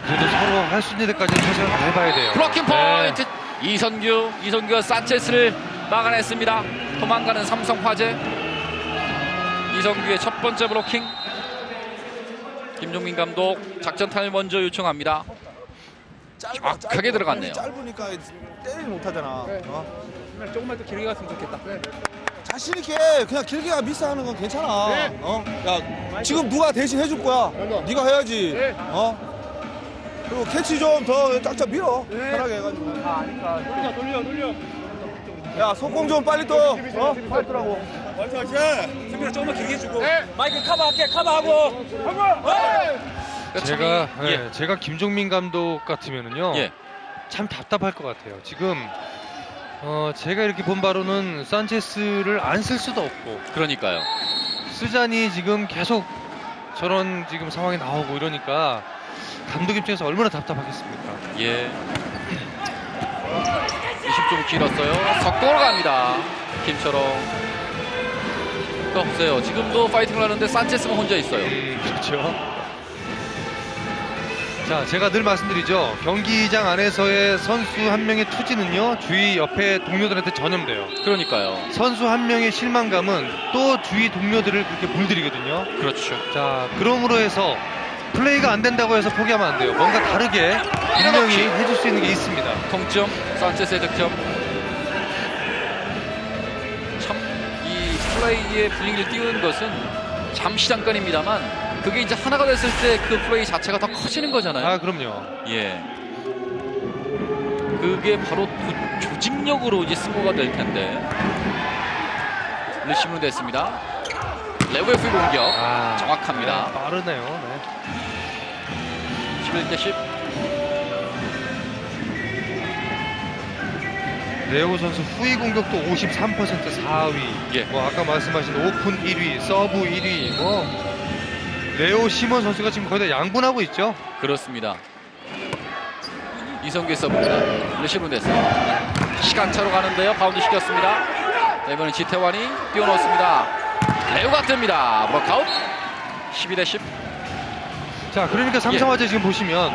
그래도 서로 할 수 있는 데까지 최선을 다해봐야 돼요. 블로킹 네. 포인트. 이선규가 산체스를 막아냈습니다. 도망가는 삼성화재. 이선규의 첫 번째 블로킹. 김종민 감독 작전 타임을 먼저 요청합니다. 정확하게 들어갔네요. 짧으니까 때리지 못하잖아. 조금만 더 길게 갔으면 좋겠다. 자신 있게 그냥 길게 미스하는 건 괜찮아. 야, 지금 누가 대신 해줄 거야. 네가 해야지. 그리고 캐치 좀 더 짝짝 밀어. 편하게 해가지고. 아니까 돌려. 야, 속공 좀 빨리 또. 빨리더라고. 승민아 조금만 길게 주고. 마이크 커버할게. 커버하고. 제가 김종민 감독 같으면은요, 예. 참 답답할 것 같아요. 지금 제가 이렇게 본 바로는 산체스를 안 쓸 수도 없고 그러니까요. 스잔이 지금 계속 저런 지금 상황이 나오고 이러니까 감독 입장에서 얼마나 답답하겠습니까? 예. 20좀 길었어요. 석공으로 갑니다. 김철ong. 그러니까 보세요. 지금도 파이팅을 하는데 산체스가 혼자 있어요. 그렇죠. 자, 제가 늘 말씀드리죠. 경기장 안에서의 선수 한 명의 투지는요, 주위 옆에 동료들한테 전염돼요. 그러니까요. 선수 한 명의 실망감은 또 주위 동료들을 그렇게 물들이거든요. 그렇죠. 자, 그러므로 해서 플레이가 안 된다고 해서 포기하면 안 돼요. 뭔가 다르게 분명히 해줄 수 있는 게 있습니다. 동점, 산체스의 득점. 참 이 플레이의 분위기를 띄우는 것은 잠시 잠깐입니다만 그게 이제 하나가 됐을 때 그 플레이 자체가 더 커지는 거잖아요. 아, 그럼요. 예. 그게 바로 그 조직력으로 이제 승부가 될 텐데. 리시브는 됐습니다. 레오의 프리 공격. 정확합니다. 네, 빠르네요. 네. 11대 10. 레오 선수 후위 공격도 53% 4위. 예. 뭐 아까 말씀하신 오픈 1위, 서브 1위. 뭐 레오 시몬 선수가 지금 거의 다 양분하고 있죠. 그렇습니다. 이성규의 서브입니다. 리시브는 됐어요. 시간차로 가는데요. 바운드 시켰습니다. 이번엔 지태환이 뛰어넣습니다. 레오가 뜹니다. 브로크아웃. 12대 10. 자, 그러니까 삼성화재 지금 보시면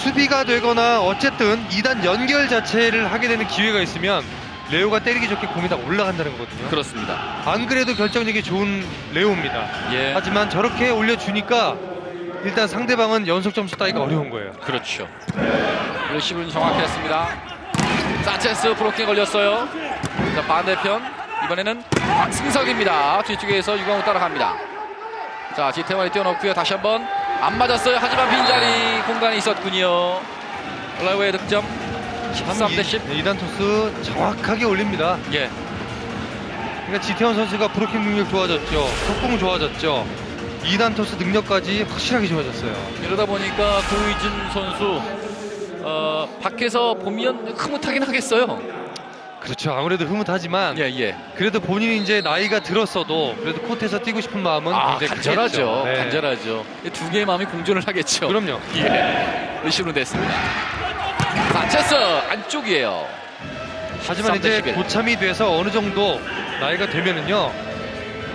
수비가 되거나 어쨌든 2단 연결 자체를 하게 되는 기회가 있으면 레오가 때리기 좋게 공이 다 올라간다는 거거든요. 그렇습니다. 안 그래도 결정력이 좋은 레오입니다. 예. 하지만 저렇게 올려주니까 일단 상대방은 연속 점수 따기가 어려운 거예요. 그렇죠. 리시브는 정확했습니다. 산체스 브로킹에 걸렸어요. 자, 반대편 이번에는 박승석입니다. 뒤쪽에서 유광우 따라갑니다. 자, 지태환이 뛰어넘고요. 다시 한번 안 맞았어요. 하지만 빈자리 공간이 있었군요. 레오의 득점 13대 10. 2단 토스 정확하게 올립니다. 예. 그러니까 지태원 선수가 브로킹 능력 좋아졌죠. 속공 좋아졌죠. 2단 토스 능력까지 확실하게 좋아졌어요. 이러다 보니까 고의준 선수 밖에서 보면 흐뭇하긴 하겠어요. 그렇죠. 아무래도 흐뭇하지만 예. 그래도 본인이 이제 나이가 들었어도 그래도 코트에서 뛰고 싶은 마음은 굉장히 간절하죠. 크겠죠. 네. 간절하죠. 이 두 개의 마음이 공존을 하겠죠. 그럼요. 예. 리시브는 됐습니다. 산체스 안쪽이에요. 하지만 13대 이제 11. 고참이 돼서 어느 정도 나이가 되면은요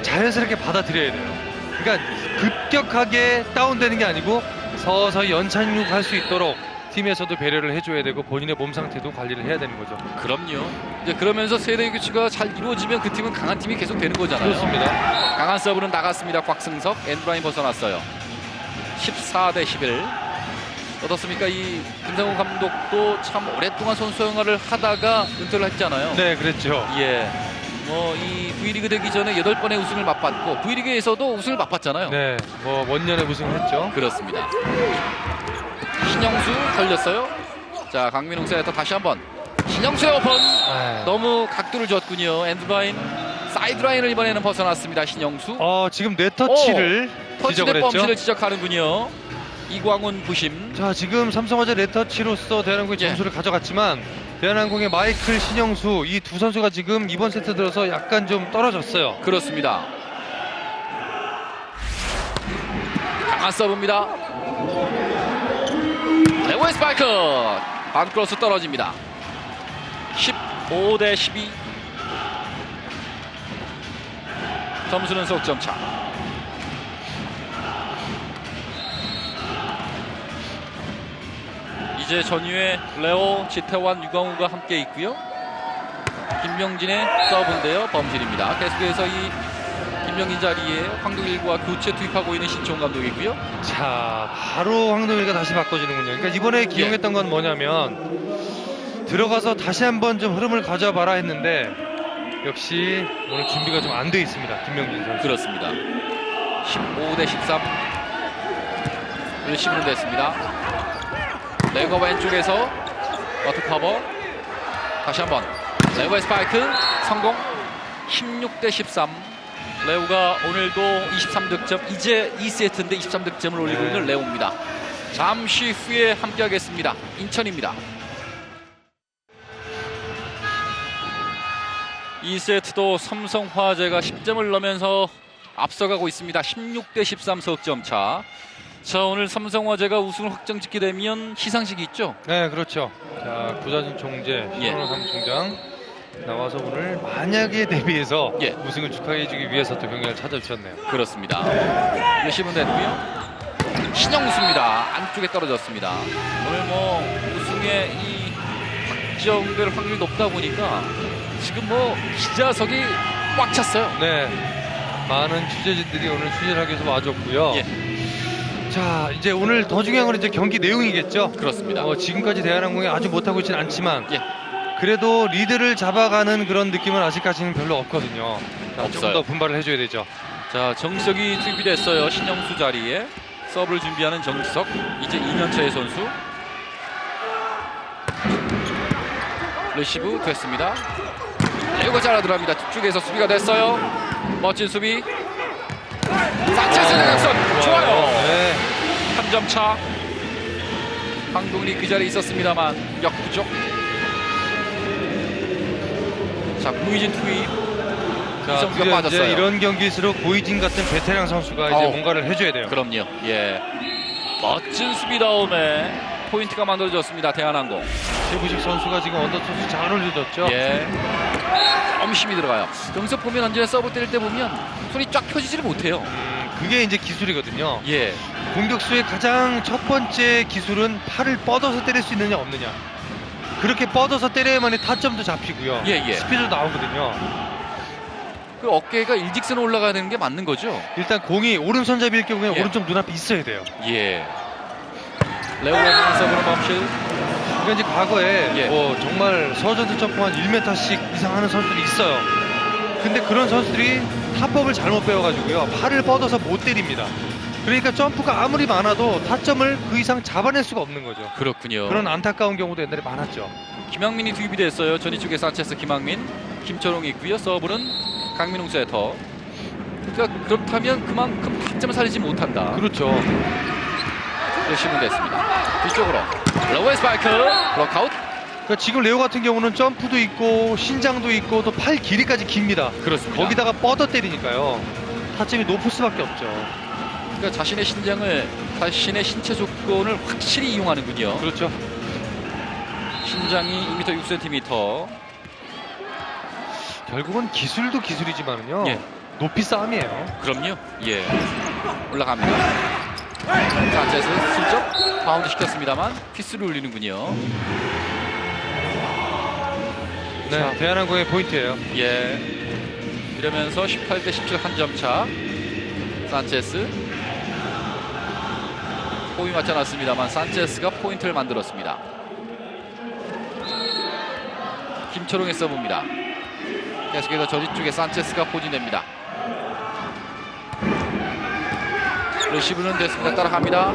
자연스럽게 받아들여야 돼요. 그러니까 급격하게 다운되는 게 아니고 서서히 연착륙할 수 있도록 팀에서도 배려를 해줘야 되고 본인의 몸 상태도 관리를 해야 되는 거죠. 그럼요. 이제 그러면서 세대 교체가 잘 이루어지면 그 팀은 강한 팀이 계속 되는 거잖아요. 그렇습니다. 강한 서브는 나갔습니다. 곽승석 엔드라인 벗어났어요. 14대 11. 어떻습니까? 이 김상훈 감독도 참 오랫동안 선수 생활을 하다가 은퇴를 했잖아요. 네, 그랬죠. 예. 뭐 이 V리그 되기 전에 8번의 우승을 맛봤고 V리그에서도 우승을 맛봤잖아요. 네, 뭐 원년에 우승을 했죠. 그렇습니다. 신영수 걸렸어요. 자, 강민웅 세터 다시 한번 신영수의 오픈. 너무 각도를 줬군요. 엔드라인 사이드라인을 이번에는 벗어났습니다. 신영수. 지금 네터치를 터치 지적을 대 했죠. 범실을 지적하는군요. 이광훈 부심. 자, 지금 삼성화재 네터치로서 대한항공이 예. 점수를 가져갔지만 대한항공의 마이클 신영수 이 두 선수가 지금 이번 세트 들어서 약간 좀 떨어졌어요. 그렇습니다. 강한 서브입니다. 레오의 스파이크 반크로스 떨어집니다. 15대 12. 점수는 속점차. 이제 전유의 레오, 지태환, 유광우가 함께 있고요. 김명진의 서브인데요. 범실입니다. 계속해서 이 김명진 자리에 황동일과 교체 투입하고 있는 신총 감독이고요. 자, 바로 황동일가 다시 바꿔주는군요. 그러니까 이번에 기용했던 건 뭐냐면 들어가서 다시 한번 좀 흐름을 가져봐라 했는데 역시 오늘 준비가 좀 안 돼 있습니다. 김명진 선수. 그렇습니다. 15대 13. 리시브는 됐습니다. 레오가 왼쪽에서 어트 커버. 다시 한번 레오의 스파이크 성공. 16대 13. 레오가 오늘도 23득점. 이제 2세트인데 23득점을 올리고 있는 레오입니다. 잠시 후에 함께하겠습니다. 인천입니다. 2세트도 삼성화재가 10점을 넣으면서 앞서가고 있습니다. 16대 13 석점 차. 자, 오늘 삼성화재가 우승을 확정짓게 되면 시상식이 있죠? 네, 그렇죠. 자, 부자진 총재, 예. 신원호 사무총장 나와서 오늘 만약에 대비해서 예. 우승을 축하해주기 위해서 또 경기를 찾아주셨네요. 그렇습니다. 리시브는 됐고요. 신영수입니다. 안쪽에 떨어졌습니다. 오늘 뭐 우승의 이 확정될 확률이 높다 보니까 지금 뭐 기자석이 꽉 찼어요. 네, 많은 취재진들이 오늘 취재를 하기 위해서 와줬고요. 예. 자, 이제 오늘 더 중요한 건 이제 경기 내용이겠죠. 그렇습니다. 지금까지 대한항공이 아주 못하고 있지는 않지만 예. 그래도 리드를 잡아가는 그런 느낌은 아직까지는 별로 없거든요. 자, 조금 없어요. 더 분발을 해줘야 되죠. 자, 정석이 투입됐어요. 신영수 자리에 서브를 준비하는 정석. 이제 2년차의 선수. 레시브 됐습니다. 레오가 잘 들어갑니다. 뒤쪽에서 수비가 됐어요. 멋진 수비. 산체스 대각선 좋아요. 네. 한 점 차. 황동일이 그 자리에 있었습니다만 역부족. 자, 구이진 투입. 자, 이성규가 드디어 빠졌어요. 이제 이런 경기일수록 고이진 같은 베테랑 선수가 이제 뭔가를 해줘야 돼요. 그럼요. 예. 멋진 수비 다음에 포인트가 만들어졌습니다. 대한항공. 최부식 선수가 지금 언더토스 잘 올려줬죠. 예. 좀 힘이 들어가요. 여기서 보면 언제나 서브 때릴 때 보면 손이 쫙 펴지지를 못해요. 그게 이제 기술이거든요. 예. 공격수의 가장 첫 번째 기술은 팔을 뻗어서 때릴 수 있느냐 없느냐. 그렇게 뻗어서 때려야만이 타점도 잡히고요. 예, 예. 스피드도 나오거든요. 그 어깨가 일직선으로 올라가야 되는 게 맞는 거죠? 일단 공이 오른손잡이일 경우에 예. 오른쪽 눈앞에 있어야 돼요. 예. 레오의 서브로 범실. 그러니까 이제 과거에 예. 뭐 정말 서전트 점프 한 1m씩 이상 하는 선수들이 있어요. 근데 그런 선수들이 타법을 잘못 배워가지고요. 팔을 뻗어서 못 때립니다. 그러니까 점프가 아무리 많아도 타점을 그 이상 잡아낼 수가 없는 거죠. 그렇군요. 그런 안타까운 경우도 옛날에 많았죠. 김학민이 투입이 됐어요. 전위 쪽에 산체스 김학민. 김철웅이 있고요. 서브는 강민웅 세터. 그러니까 그렇다면 그만큼 타점을 살리지 못한다. 그렇죠. 레시브 됐습니다. 뒤쪽으로 로우의 스파이크 블록아웃. 그러니까 지금 레오 같은 경우는 점프도 있고 신장도 있고 또 팔 길이까지 깁니다. 그렇습니다. 거기다가 뻗어 때리니까요. 타점이 높을 수밖에 없죠. 그러니까 자신의 신장을 자신의 신체 조건을 확실히 이용하는군요. 그렇죠. 신장이 2m 6cm. 결국은 기술도 기술이지만은요. 예. 높이 싸움이에요. 그럼요. 예. 올라갑니다. 산체스 슬쩍 바운드 시켰습니다만 피스를 올리는군요. 네, 자. 대한항공의 포인트예요. 예. 이러면서 18대 17 한 점 차. 산체스 호흡이 맞지 않았습니다만 산체스가 포인트를 만들었습니다. 김철웅의 서브입니다. 계속해서 저지 쪽에 산체스가 포진됩니다. 레시브는 됐습니다. 따라갑니다.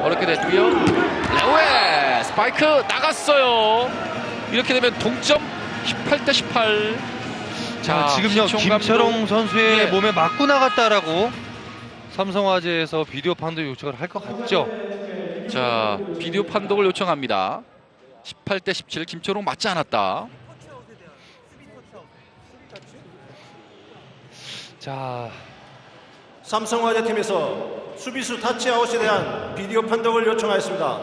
어렵게 됐고요. 레오의 스파이크 나갔어요. 이렇게 되면 동점 18대 18. 자, 지금요 신총 김철웅 감독. 선수의 예. 몸에 맞고 나갔다라고 삼성화재에서 비디오 판독 요청을 할 것 같죠. 자, 비디오 판독을 요청합니다. 18대 17 김철웅 맞지 않았다. 자, 삼성화재 팀에서 수비수 타치아웃에 대한 비디오 판독을 요청하였습니다.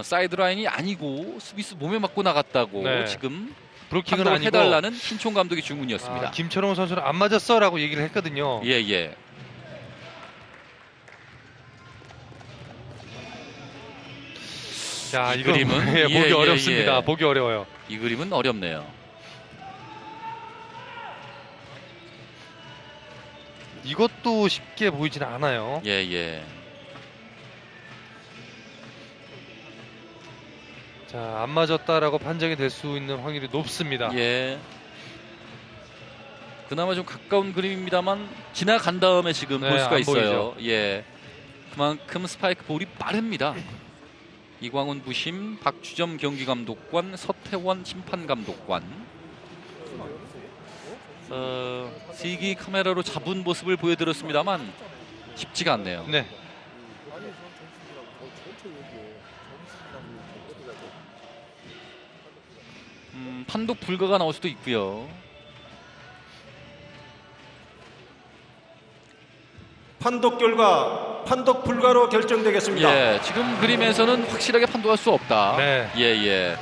사이드라인이 아니고 수비수 몸에 맞고 나갔다고 네. 지금 브로킹은 판독을 아니고 해달라는 신총 감독의 주문이었습니다. 김철웅 선수는 안 맞았어라고 얘기를 했거든요. 예, 예. 자, 이 이거 그림은? 예, 예, 보기 예, 어렵습니다. 예. 보기 어려워요. 이 그림은 어렵네요. 이것도 쉽게 보이진 않아요. 예, 예. 자, 안 맞았다라고 판정이 될 수 있는 확률이 높습니다. 예. 그나마 좀 가까운 그림입니다만 지나간 다음에 지금 네, 볼 수가 안 있어요. 예. 그만큼 스파이크 볼이 빠릅니다. 이광훈 부심, 박주점 경기감독관, 서태원 심판감독관. CG 카메라로 잡은 모습을 보여드렸습니다만 쉽지가 않네요. 네. 판독 불가가 나올 수도 있고요. 판독 결과 판독 불가로 결정되겠습니다. 예, 지금 그림에서는 확실하게 판독할 수 없다. 네. 예.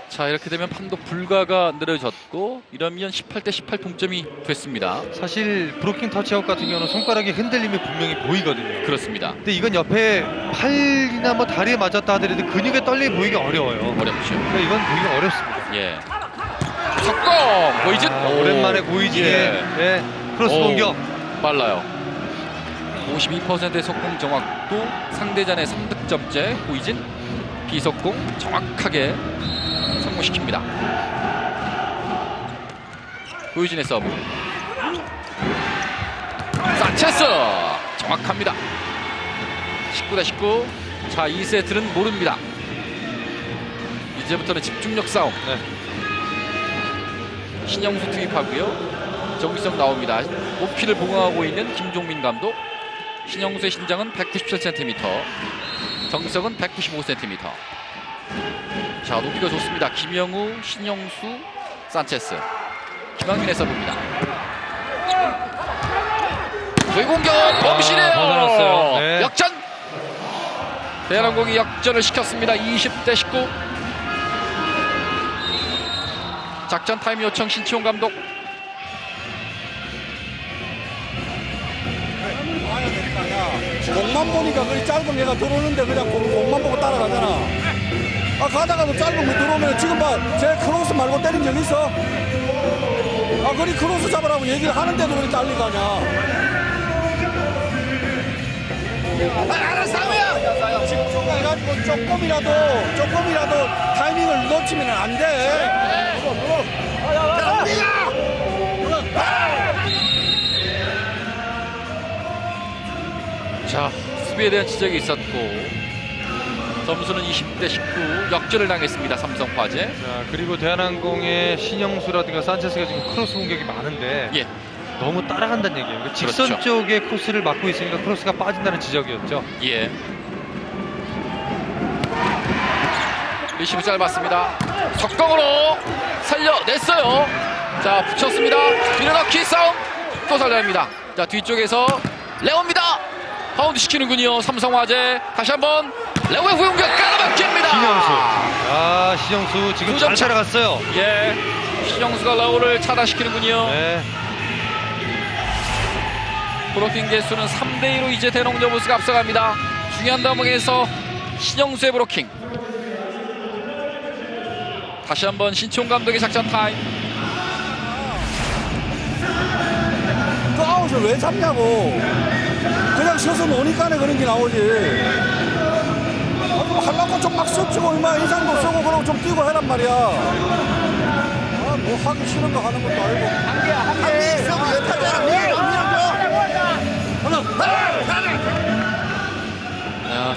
자, 이렇게 되면 판독 불가가 느려졌고 이러면 18대 18 동점이 됐습니다. 사실 브로킹 터치아웃 같은 경우는 손가락의 흔들림이 분명히 보이거든요. 그렇습니다. 근데 이건 옆에 팔이나 뭐 다리에 맞았다 하더라도 근육의 떨림이 보이기 어려워요. 어렵죠. 그러니까 이건 보기가 어렵습니다. 예. 석공 고이진. 오랜만에 고이진의 예. 네, 크로스 오, 공격. 빨라요. 52%의 속공 정확도, 상대전의 3득점째 고이진. 비속공 정확하게 성공시킵니다. 고이진의 서브. 산체스 정확합니다. 19대 19. 자, 2세트는 모릅니다. 이제부터는 집중력 싸움. 네. 신영수 투입하고요. 정기성 나옵니다. 높이를 보강하고 있는 김종민 감독. 신영수의 신장은 197cm, 정기성은 195cm. 자, 높이가 좋습니다. 김영우, 신영수, 산체스. 김학민의 서브입니다. 돌공격 범실이에요. 벗어났어요. 네. 역전. 대한항공이 역전을 시켰습니다. 20대 19. 작전 타임 요청 신치용 감독. 공만 보니까 그 짧은 애가 들어오는데 그냥 공만 보고 따라가잖아. 아, 가다가도 짧은 거 들어오면 지금 봐, 제 크로스 말고 때린 적 있어? 아, 그리 크로스 잡으라고 얘기를 하는데도 그리 딸리 가냐. 집중해가지고 조금이라도 타이밍을 놓치면 안 돼. 자, 수비에 대한 지적이 있었고 점수는 20대 19 역전을 당했습니다. 삼성화재. 자, 그리고 대한항공의 신영수라든가 산체스가 지금 크로스 공격이 많은데 예, 너무 따라간다는 얘기예요. 그러니까 직선 그렇죠. 쪽에 코스를 막고 있으니까 크로스가 빠진다는 지적이었죠. 예. 리시브 짧았습니다. 석공으로 살려냈어요. 자, 붙였습니다. 뒤로넣기 싸움 또 살려냅니다. 자, 뒤쪽에서 레오입니다. 바운드 시키는군요. 삼성화재. 다시 한번 레오의 후공격 깔아막힙니다. 신영수. 아, 신영수 지금 잘 차. 따라갔어요. 예, 신영수가 레오를 차단시키는군요. 네. 브로킹 개수는 3대2로 이제 대농저보스가 앞서갑니다. 중요한 대목에서 신영수의 브로킹. 다시 한번 신치용 감독의 작전 타임. 그 아웃을 왜 잡냐고. 그냥 셔서 노니까네 그런 게 나오지. 아, 그럼 하려고 좀 막 섭지고 얼마 인상도 쓰고 그러고 좀 뛰고 해란 말이야. 아, 뭐 하기 싫은 거 하는 것도 아니고. 한 개 있어. 왜 타잖아.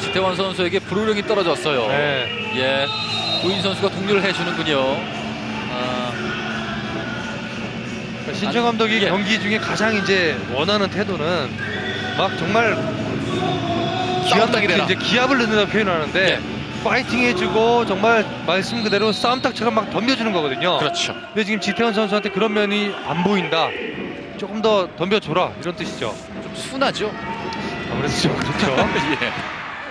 지태원 선수에게 불호령이 떨어졌어요. 네. 예, 고인 선수가 동료를 해주는군요. 신청 감독이 예. 경기 중에 가장 이제 원하는 태도는 막 정말 싸움닭이래라. 이제 기합을 넣는다고 표현하는데 예. 파이팅 해주고 정말 말씀 그대로 싸움닭처럼 막 덤벼주는 거거든요. 그렇죠. 근데 지금 지태원 선수한테 그런 면이 안 보인다. 조금 더 덤벼줘라 이런 뜻이죠. 좀 순하죠. 아무래도 좀 그렇죠. 예.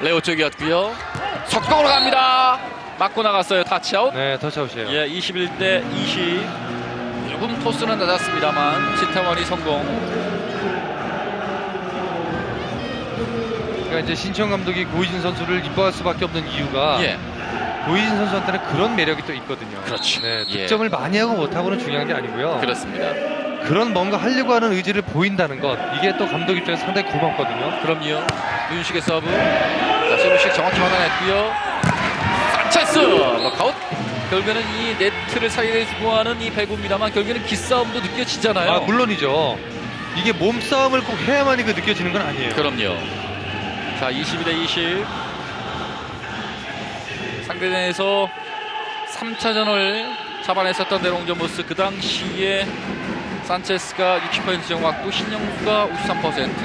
레오 쪽이었고요. 석공으로 갑니다. 맞고 나갔어요. 타치아웃. 네, 터치아웃이에요. 예, 21대 20. 조금 토스는 낮았습니다만 지태원이 성공. 그러니까 이제 신청 감독이 고이진 선수를 이뻐할 수밖에 없는 이유가 예, 고이진 선수한테는 그런 매력이 또 있거든요. 그렇죠. 네, 예. 득점을 많이 하고 못하고는 중요한 게 아니고요. 그렇습니다. 그런 뭔가 하려고 하는 의지를 보인다는 것, 이게 또 감독 입장에서 상당히 고맙거든요. 그럼요. 윤식의 서브. 자, 세부식 정확히 받아냈고요. 산체스 럭아웃. 결국에는 이 네트를 사이에 두고 하는 이 배구입니다만 결국에는 기싸움도 느껴지잖아요. 아, 물론이죠. 이게 몸싸움을 꼭 해야만이 그 느껴지는 건 아니에요. 그럼요. 자, 22대 20. 상대전에서 3차전을 잡아냈었던 대롱저보스. 그 당시에 산체스가 60% 정확도, 신영수가 53%,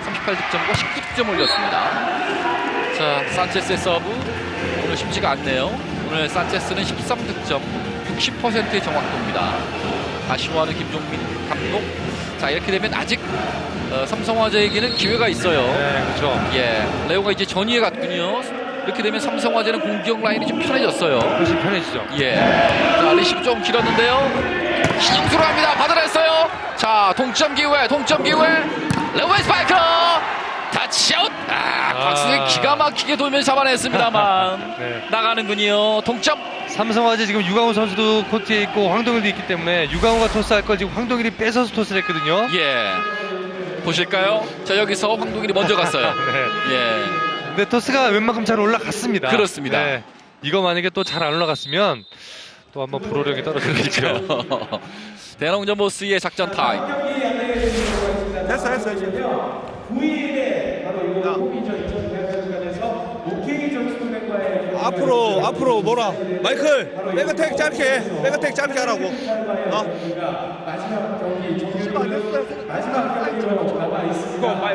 38득점과 19득점 올렸습니다. 자, 산체스의 서브 오늘 쉽지가 않네요. 오늘 산체스는 13득점, 60%의 정확도입니다. 아쉬워하는 김종민 감독. 자, 이렇게 되면 아직 삼성화재에게는 기회가 있어요. 네, 그렇죠. 예, 레오가 이제 전위에 갔군요. 이렇게 되면 삼성화재는 공격 라인이 좀 편해졌어요. 훨씬 편해지죠. 예. 자, 리시브 좀 길었는데요. 신영수로 합니다. 받아냈어요. 자, 동점 기회. 레오의 스파이크! 타치아웃! 박승희 기가 막히게 돌면서 잡아냈습니다만. 네. 나가는군요. 동점. 삼성화재 지금 유강우 선수도 코트에 있고 황동일도 있기 때문에 유강우가 토스할 걸 지금 황동일이 뺏어서 토스를 했거든요. 예. 보실까요? 자, 여기서 황동일이 먼저 갔어요. 네. 예. 근데 토스가 웬만큼 잘 올라갔습니다. 그렇습니다. 네. 이거 만약에 또 잘 안 올라갔으면 또 한번 불호령이 떨어지겠죠. 대한항전보스의 작전 타임. 됐어. 앞으로 뭐라 마이클 백어택 짧게 하라고.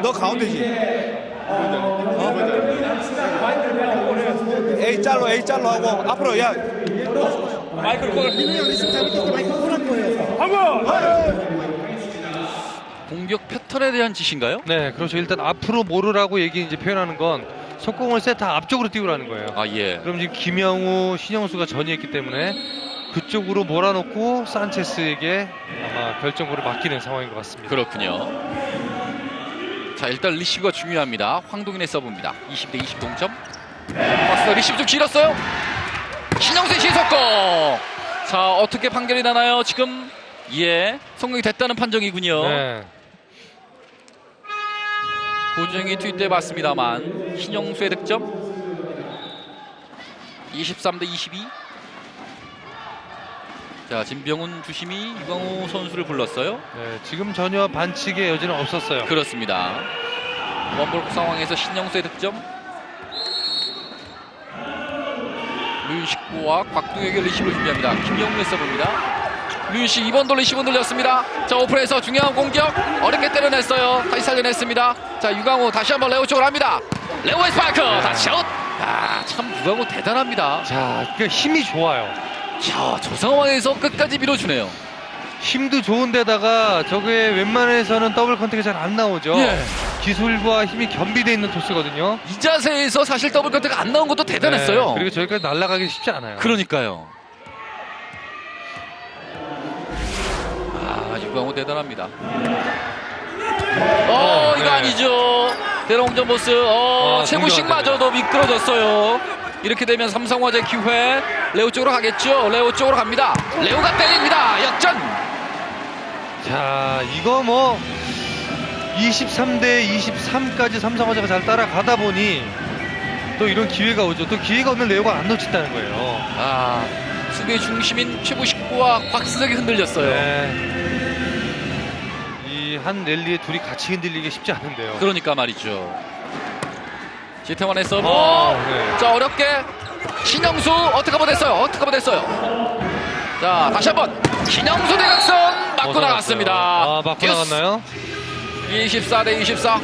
너 가운데지. A 잘로 하고 앞으로 야. 마이크를 꽂아. 공격 패턴에 대한 지시인가요? 네, 그렇죠. 일단 앞으로 모르라고 얘기 이제 표현하는 건 속공을 세트 앞쪽으로 띄우라는 거예요. 아, 예. 그럼 지금 김영우, 신영수가 전이했기 때문에 그쪽으로 몰아놓고 산체스에게 아마 결정구를 맡기는 상황인 것 같습니다. 그렇군요. 자, 일단 리시브가 중요합니다. 황동인의 서브입니다. 20대 20 동점. 박스가 리시브 좀 길었어요. 신영수의 시속공. 자, 어떻게 판결이 나나요? 지금 예, 성공이 됐다는 판정이군요. 네. 고정이 투입돼 봤습니다만 신영수의 득점 23대 22. 자, 진병훈 주심이 유강호 선수를 불렀어요. 네, 지금 전혀 반칙의 여지는 없었어요. 그렇습니다. 원볼 상황에서 신영수의 득점. 류식구와 곽동혁의 리시브를 준비합니다. 김영우의 서브입니다. 류식 2번 돌 리시브 늘렸습니다. 자, 오픈에서 중요한 공격 어렵게 때려냈어요. 다시 살려냈습니다. 자, 유강호 다시 한번 레오 쪽으로 합니다. 레오의 스파이크 다시 아웃. 참 유강호 대단합니다. 자, 그러니까 힘이 좋아요. 자, 저 상황에서 끝까지 밀어주네요. 힘도 좋은데다가 저게 웬만해서는 더블 컨택이 잘 안 나오죠. 예. 기술과 힘이 겸비되어 있는 토스거든요. 이 자세에서 사실 더블 컨택가 안 나온 것도 대단했어요. 네, 그리고 저기까지 날아가기 쉽지 않아요. 그러니까요. 유강호 대단합니다. 이거 네. 아니죠. 대롱전보스 최구식마저도 미끄러졌어요. 이렇게 되면 삼성화재 기회. 레오 쪽으로 가겠죠. 레오 쪽으로 갑니다. 레오가 때립니다. 역전. 자, 이거 뭐 23대 23까지 삼성화재가 잘 따라가다 보니 또 이런 기회가 오죠. 또 기회가 오면 레오가 안 놓친다는 거예요. 수비의 중심인 최구식구와 곽승석이 흔들렸어요. 네. 이 한 랠리에 둘이 같이 흔들리기 쉽지 않은데요. 그러니까 말이죠. 지태원의 서브. 네. 자, 어렵게 신영수 어떻게 됐어요. 자, 다시 한번 신영수 대각선 맞고 나갔습니다. 맞고 나갔나요? 24대 24.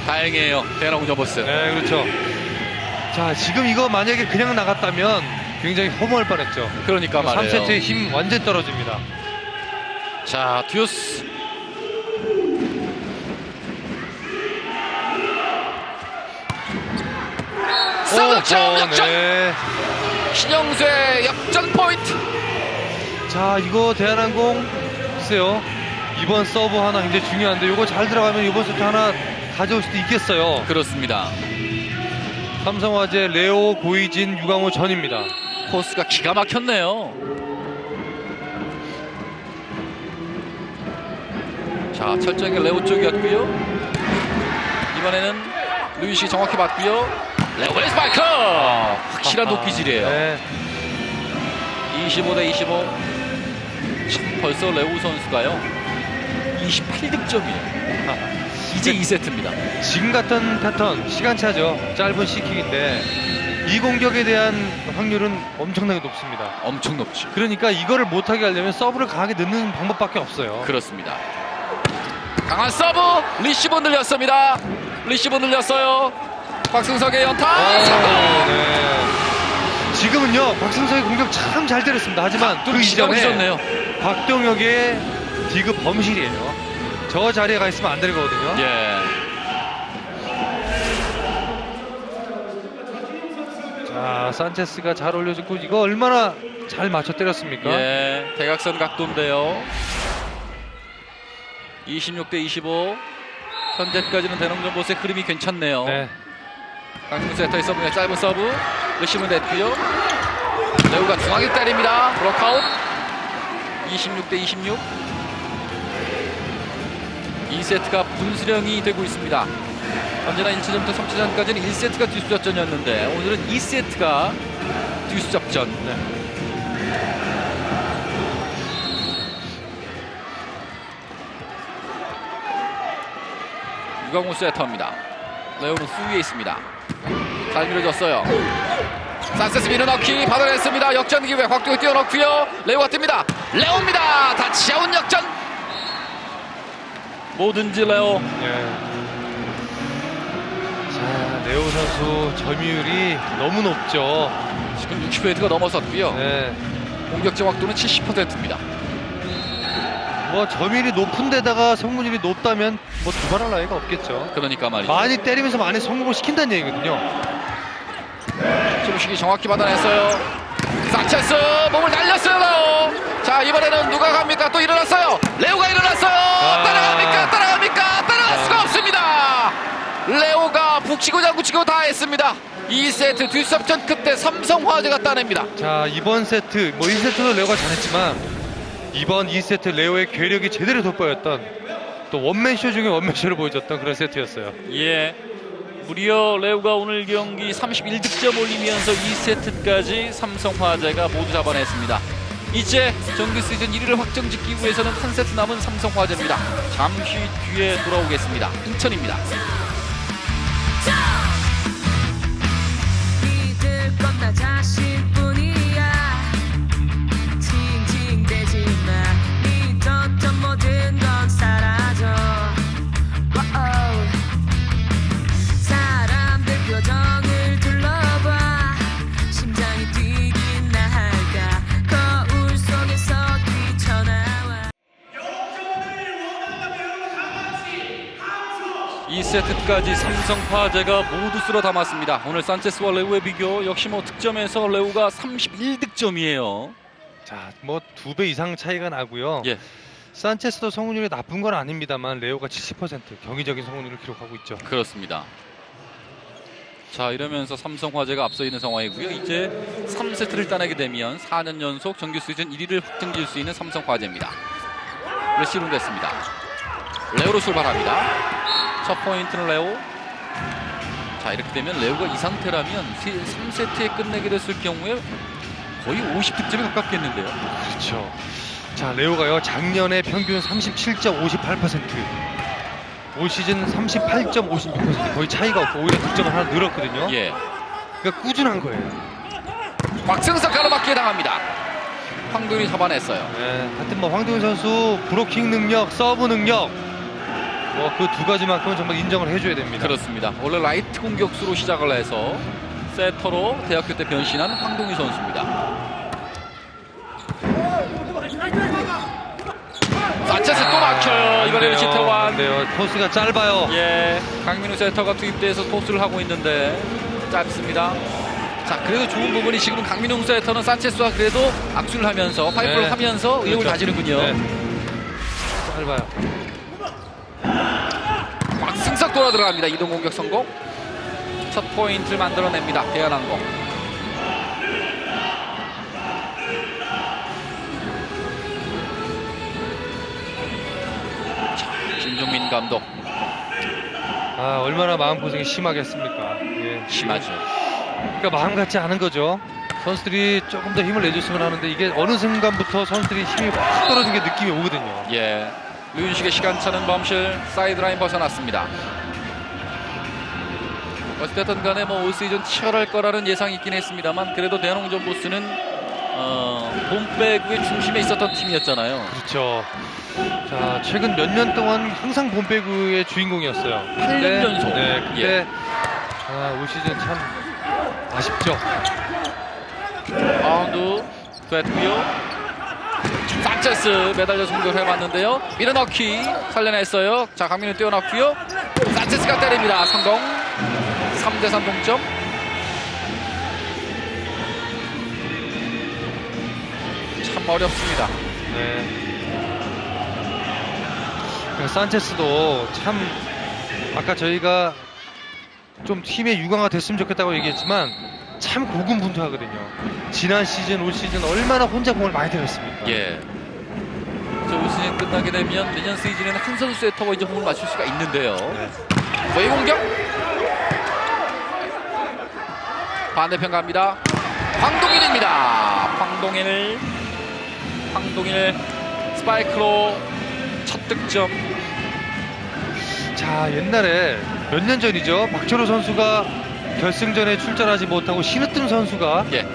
다행이에요. 대한항전보스. 네, 그렇죠. 자, 지금 이거 만약에 그냥 나갔다면 굉장히 허무할 뻔했죠. 그러니까 말이에요. 3세트의 힘 완전 떨어집니다. 자, 듀스. 서브점 역전. 네. 신영수의 역전 포인트. 자, 이거 대한항공 글쎄요. 이번 서브 하나 굉장히 중요한데 이거 잘 들어가면 이번 세트 하나 가져올 수도 있겠어요. 그렇습니다. 삼성화재 레오, 고이진, 유강호 전입니다. 코스가 기가 막혔네요. 자, 철저하게 레오 쪽이었고요. 이번에는 루이시 정확히 봤고요. 레오의 스파이크! 확실한 도끼질이에요. 네. 25대 25. 참, 벌써 레오 선수가요 28득점이에요. 이제 2세트입니다. 지금 같은 패턴 시간차죠. 짧은 시킥인데 이 공격에 대한 확률은 엄청나게 높습니다. 엄청 높죠. 그러니까 이거를 못하게 하려면 서브를 강하게 넣는 방법밖에 없어요. 그렇습니다. 강한 서브. 리시브 늘렸습니다. 리시브 늘렸어요. 곽승석의 연타 성공. 네. 지금은요 박승석의 공격 참 잘 때렸습니다. 하지만 그 기가 이전에 막히셨네요. 박동혁의 디그 범실이에요. 저 자리에 가 있으면 안 되거든요. 예. 자, 산체스가 잘 올려줬고 이거 얼마나 잘 맞춰 때렸습니까? 예. 대각선 각도인데요. 26대 25. 현재까지는 대농전보스의 흐름이 괜찮네요. 네. 강민우 세터의 서브가 짧은 서브. 리시브는 됐고요. 레오가 중앙에 때립니다. 블록아웃. 26대 26. 2세트가 분수령이 되고 있습니다. 언제나 1차전부터 3차전까지는 1세트가 듀스 접전이었는데 오늘은 2세트가 듀스 접전. 네. 유광호 세터입니다. 레오는 수위에 있습니다. 잘 밀어줬어요. 산세스 밀어넣기 받아냈습니다. 역전 기회 곽동이 뛰어넣고요. 레오가 뜹니다. 레오입니다. 다치아웃 역전. 뭐든지 레오. 예. 자, 레오 선수 점유율이 너무 높죠. 지금 60%가 넘어섰고요. 네. 공격 정확도는 70%입니다. 뭐 점유율이 높은 데다가 성공률이 높다면 뭐 두말할 나위가 없겠죠. 그러니까 말이죠. 많이 때리면서 많이 성공을 시킨다는 얘기거든요. 조루식이 정확히 받아냈어요. 산체스 몸을 날렸어요. 레오. 자, 이번에는 누가 갑니까? 또 일어났어요. 레오가 일어났어요. 따라갑니까? 따라갈 수가 없습니다. 레오가 북치고 장구치고 다 했습니다. 2세트 뒷섭전 끝에 삼성화재가 따냅니다. 자, 이번 세트 뭐 1세트도 레오가 잘했지만 이번 2세트 레오의 괴력이 제대로 돋보였던 또 원맨쇼 중에 원맨쇼를 보여줬던 그런 세트였어요. 예. 무려 레오가 오늘 경기 31득점 올리면서 2세트까지 삼성화재가 모두 잡아냈습니다. 이제 정규 시즌 1위를 확정짓기 위해서는 한 세트 남은 삼성화재입니다. 잠시 뒤에 돌아오겠습니다. 인천입니다. 믿을 건 나 자신뿐이야. 징징대지 마. 믿었던 모든 건 사라져. 사람들 표정을 둘러봐. 심장이 뛰긴 할까. 거울 속에서 뛰쳐나와. 2세트까지 삼성화재가 모두 쓸어 담았습니다. 오늘 산체스와 레오의 비교 역시 뭐 득점에서 레오가 31득점이에요. 자, 뭐 2배 이상 차이가 나고요. 예. 산체스도 성공률이 나쁜 건 아닙니다만 레오가 70% 경이적인 성공률을 기록하고 있죠. 그렇습니다. 자, 이러면서 삼성화재가 앞서 있는 상황이고요. 이제 3세트를 따내게 되면 4년 연속 정규 시즌 1위를 확정지을 수 있는 삼성화재입니다. 레시룸 됐습니다. 레오로 출발합니다. 첫 포인트는 레오. 자, 이렇게 되면 레오가 이 상태라면 3세트에 끝내게 됐을 경우에 거의 50득점에 가깝겠는데요. 그렇죠. 자, 레오가요 작년에 평균 37.58%, 올 시즌 38.56%, 거의 차이가 없고 오히려 득점을 하나 늘었거든요. 예. 그러니까 꾸준한 거예요. 곽승석 가로막기에 당합니다. 황도현이 잡아냈어요. 네, 하여튼 뭐 황동현 선수 브로킹 능력, 서브 능력 뭐 그 두 가지만큼은 정말 인정을 해줘야 됩니다. 그렇습니다. 원래 라이트 공격수로 시작을 해서 세터로 대학교 때 변신한 황동희 선수입니다. 산체스 또 막혀요. 이번에는 지태환. 근데요, 코스가 짧아요. 예, 강민우 세터가 투입돼서 토스를 하고 있는데 짧습니다. 자, 그래도 좋은 부분이 지금 강민우 세터는 산체스와 그래도 악수를 하면서 파이프를 네. 하면서 의욕을 그렇죠. 다지는군요. 네. 짧아요. 곽승석 돌아 들어갑니다. 이동 공격 성공. 첫 포인트를 만들어냅니다. 대한항공. 자, 김종민 감독. 아, 얼마나 마음고생이 심하겠습니까. 예. 심하죠. 그러니까 마음 같지 않은 거죠. 선수들이 조금 더 힘을 내줬으면 하는데 이게 어느 순간부터 선수들이 힘이 확 떨어진 게 느낌이 오거든요. 예, 류윤식의 시간차는 범실. 사이드라인 벗어났습니다. 어쨌든 간에 뭐 올 시즌 치열할 거라는 예상이 있긴 했습니다만 그래도 대농전보스는 봄배구의 중심에 있었던 팀이었잖아요. 그렇죠. 자, 최근 몇 년 동안 항상 봄배구의 주인공이었어요. 8년 연속. 네, 근데 예. 올 시즌 참 아쉽죠. 바운드 됐고요. 산체스 매달려서 공격을 해봤는데요. 밀어넣기 살려냈어요. 자, 강민우 뛰어넣고요. 산체스가 때립니다. 성공. 3대3 동점. 참 어렵습니다. 네. 산체스도 참 아까 저희가 좀 팀의 유강화 됐으면 좋겠다고 얘기했지만 참 고군분투하거든요. 지난 시즌, 올 시즌 얼마나 혼자 공을 많이 때렸습니까? 예. 올 시즌 끝나게 되면 내년 시즌에는 한 선수의 터워 이제 호흡을 맞출 수가 있는데요. 네. 거의 공격. 반대편 갑니다. 황동일입니다. 황동일 스파이크로 첫 득점. 자, 옛날에 몇 년 전이죠. 박철호 선수가 결승전에 출전하지 못하고 신으뜸 선수가 예,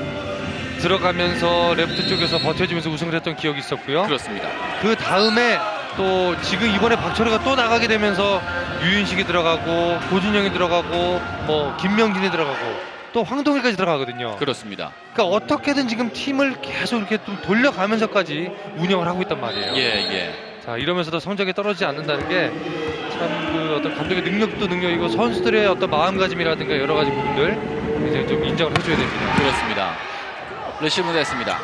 들어가면서 레프트 쪽에서 버텨주면서 우승을 했던 기억이 있었고요. 그렇습니다. 그 다음에 또 지금 이번에 박철호가 또 나가게 되면서 유윤식이 들어가고 고준영이 들어가고 뭐 김명진이 들어가고 또 황동일까지 들어가거든요. 그렇습니다. 그러니까 어떻게든 지금 팀을 계속 이렇게 좀 돌려가면서까지 운영을 하고 있단 말이에요. 예. 자, 이러면서도 성적이 떨어지지 않는다는 게 참 그 어떤 감독의 능력도 능력이고 선수들의 어떤 마음가짐이라든가 여러 가지 부분들 이제 좀 인정을 해줘야 됩니다. 그렇습니다. 레시브 됐습니다.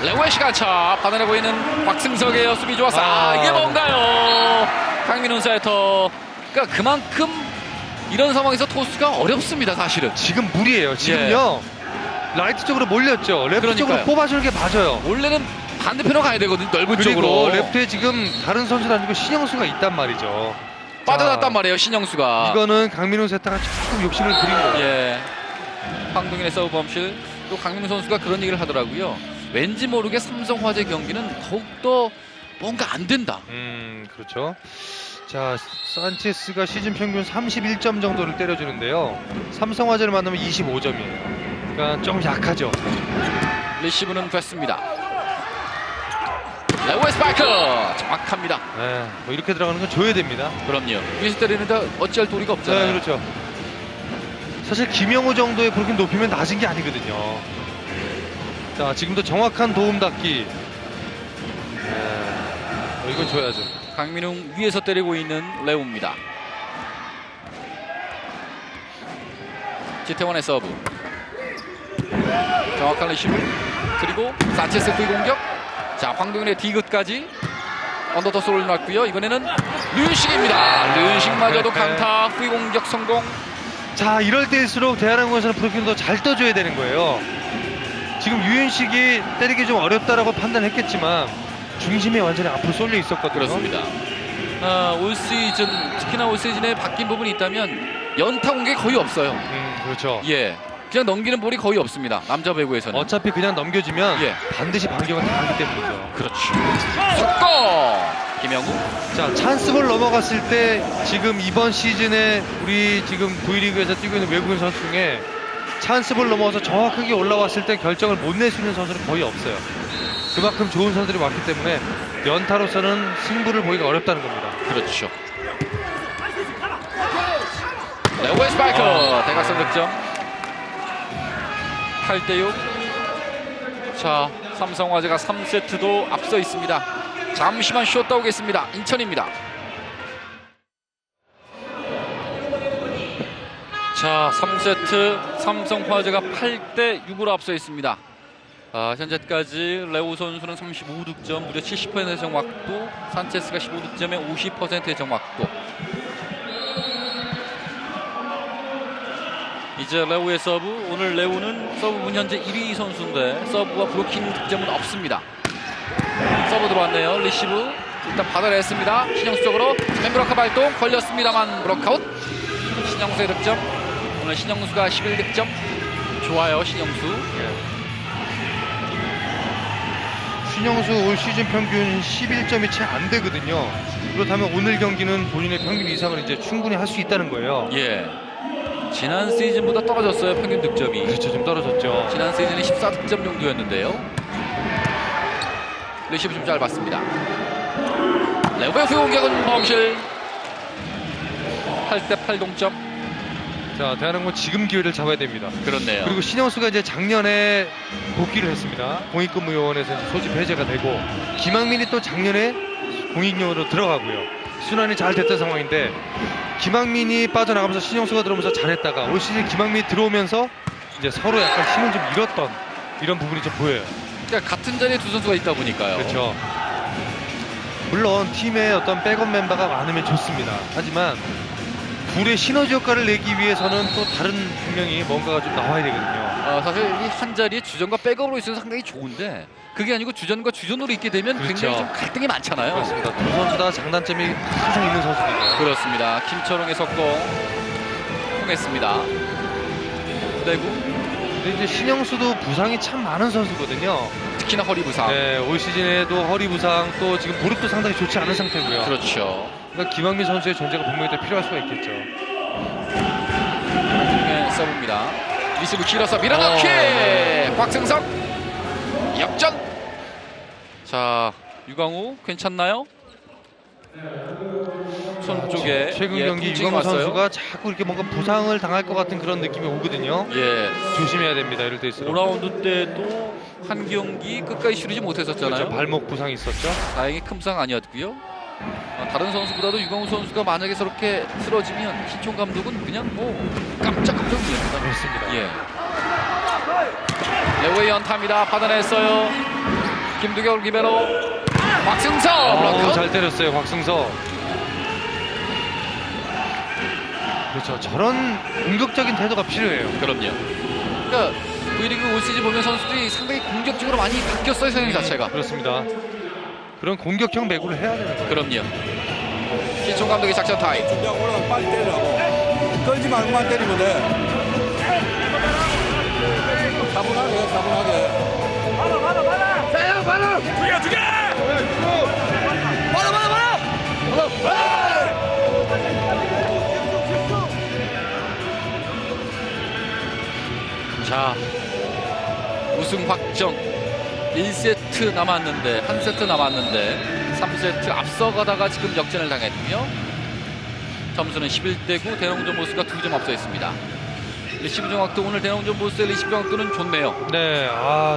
레오의 시간차 받아내고 있는 박승석의 수비 좋았어. 이게 뭔가요? 강민훈 세터. 그러니까 그만큼 이런 상황에서 토스가 어렵습니다. 사실은. 지금 무리예요. 지금요. 라이트 쪽으로 몰렸죠. 레프트 그러니까요. 쪽으로 뽑아주는 게 맞아요. 원래는 반대편으로 가야 되거든요. 넓은 그리고 쪽으로. 레프트에 지금 다른 선수도 아니고 신영수가 있단 말이죠. 빠져났단 자, 말이에요. 신영수가. 이거는 강민훈 세타가 조금 욕심을 부린 거예요. 예. 황동인의 서브 범실. 또 강민우 선수가 그런 얘기를 하더라고요. 왠지 모르게 삼성화재 경기는 더욱더 뭔가 안 된다. 그렇죠. 자, 산체스가 시즌 평균 31점 정도를 때려주는데요. 삼성화재를 만나면 25점이에요. 그러니까 좀 약하죠. 리시브는 됐습니다. 레오의 스파이크 정확합니다. 네, 뭐 이렇게 들어가는 건 줘야 됩니다. 그럼요. 위에서 때리는데 어찌할 도리가 없잖아요. 네, 그렇죠. 사실 김영호 정도의 그렇게 높이면 낮은 게 아니거든요. 자, 지금도 정확한 도움 닫기. 네, 이건 줘야죠. 강민웅 위에서 때리고 있는 레오입니다. 지태원의 서브. 정확한 리시브. 그리고 산체스 후위 공격. 자, 황동현의 디귿까지 언더터스를 올려놨고요. 이번에는 류윤식입니다. 류윤식마저도 강타 후위 공격 성공. 자, 이럴 때일수록 대한항공에서는 브로킹 더 잘 떠줘야 되는 거예요. 지금 유윤식이 때리기 좀 어렵다라고 판단했겠지만 중심이 완전히 앞으로 쏠려 있었거든요. 그렇습니다. 올 시즌, 특히나 올 시즌에 바뀐 부분이 있다면 연타 공격이 거의 없어요. 그렇죠. 예, 그냥 넘기는 볼이 거의 없습니다. 남자 배구에서는. 어차피 그냥 넘겨주면 예. 반드시 반격을 당하기 때문이죠. 그렇죠. 속고 김영우. 자, 찬스볼 넘어갔을 때 지금 이번 시즌에 우리 지금 V리그에서 뛰고 있는 외국인 선수 중에 찬스볼 넘어서 정확하게 올라왔을 때 결정을 못 낼 수 있는 선수는 거의 없어요. 그만큼 좋은 선수들이 왔기 때문에 연타로서는 승부를 보기가 어렵다는 겁니다. 그렇죠. 레오의 스파이크 대각선 득점. 8대6. 자, 삼성화재가 3세트도 앞서 있습니다. 잠시만 쉬었다 오겠습니다. 인천입니다. 자, 3세트 삼성화재가 8대6으로 앞서 있습니다. 현재까지 레오 선수는 35득점, 무려 70%의 정확도, 산체스가 15득점에 50%의 정확도. 이제 레오의 서브. 오늘 레오는 서브분 현재 1위 선수인데 서브와 브로킹 득점은 없습니다. 서브 들어왔네요. 리시브 일단 받아냈습니다. 신영수 쪽으로 맨브로카 발동 걸렸습니다만 브로카웃. 신영수의 득점. 오늘 신영수가 11득점. 좋아요, 신영수. 신영수 올 시즌 평균 11점이 채 안 되거든요. 그렇다면 오늘 경기는 본인의 평균 이상을 이제 충분히 할 수 있다는 거예요. 예. 지난 시즌보다 떨어졌어요, 평균 득점이. 그렇죠, 좀 떨어졌죠. 지난 시즌이 14득점 정도였는데요. 리시브 좀 짧았습니다. 레오의 후위 공격은 범실. 8대8 동점. 자, 대한항공 지금 기회를 잡아야 됩니다. 그렇네요. 그리고 신영수가 이제 작년에 복귀를 했습니다. 공익근무요원에서 이제 소집 해제가 되고, 김학민이 또 작년에 공익요원으로 들어가고요. 순환이 잘 됐던 상황인데, 김학민이 빠져나가면서 신영수가 들어오면서 잘했다가 올 시즌 김학민이 들어오면서 이제 서로 약간 힘을 좀 잃었던 이런 부분이 좀 보여요. 그러니까 같은 자리에 두 선수가 있다 보니까요. 그렇죠. 물론 팀의 어떤 백업 멤버가 많으면 좋습니다. 하지만 둘의 시너지 효과를 내기 위해서는 또 다른 분명히 뭔가가 좀 나와야 되거든요. 사실 이 한 자리에 주전과 백업으로 있어서 상당히 좋은데 그게 아니고 주전과 주전으로 있게 되면 그렇죠. 굉장히 좀 갈등이 많잖아요. 그렇습니다. 두 선수 다 장단점이 항상 있는 선수입니다. 그렇습니다. 김철웅의 속공 통했습니다. 대구 근데 이제 신영수도 부상이 참 많은 선수거든요. 특히나 허리 부상. 네, 올 시즌에도 허리 부상, 또 지금 무릎도 상당히 좋지 않은 상태고요. 그렇죠. 그러니까 김학민 선수의 존재가 분명히 더 필요할 수가 있겠죠. 네, 서브입니다. 리시브 길어서 밀어넣기. 곽승석 역전. 자, 유광우 괜찮나요? 손 쪽에 최근 예, 경기 통증이 유광우 왔어요. 선수가 자꾸 이렇게 뭔가 부상을 당할 것 같은 그런 느낌이 오거든요. 예, 조심해야 됩니다. 이럴 때일수록. 5라운드 때도 한 경기 끝까지 치르지 못했었잖아요. 그렇죠. 발목 부상이 있었죠. 다행히 큰 부상 아니었고요. 다른 선수보다도 유광우 선수가 만약에 저렇게 쓰러지면 신총 감독은 그냥 뭐 깜짝깜짝 놀랍니다. 그렇습니다. 예. 레오의 연타입니다. 받아냈어요. 김두결 기베로 곽승석 블로커. 잘 때렸어요, 곽승석. 그렇죠. 저런 공격적인 태도가 필요해요. 그럼요. 그러니까 V리그 올 시즌 보면 선수들이 상당히 공격적으로 많이 바뀌었어요, 성향 자체가. 그렇습니다. 그런 공격형 배구를 해야 되는 거예요. 그럼요. 신총 감독의 작전 타임. 준비하고 올라가면 빨리 때리라고. 떨지 말고만 때리면 돼. 차분하게, 차분하게. 자, 우승 확정 1세트 남았는데, 한 세트 남았는데 3세트 앞서가다가 지금 역전을 당했고요. 점수는 11대9, 대농전 보스가 2점 앞서 있습니다. 리시브 정확도 오늘 대농전 보스의 리시브 정확도는 좋네요. 네,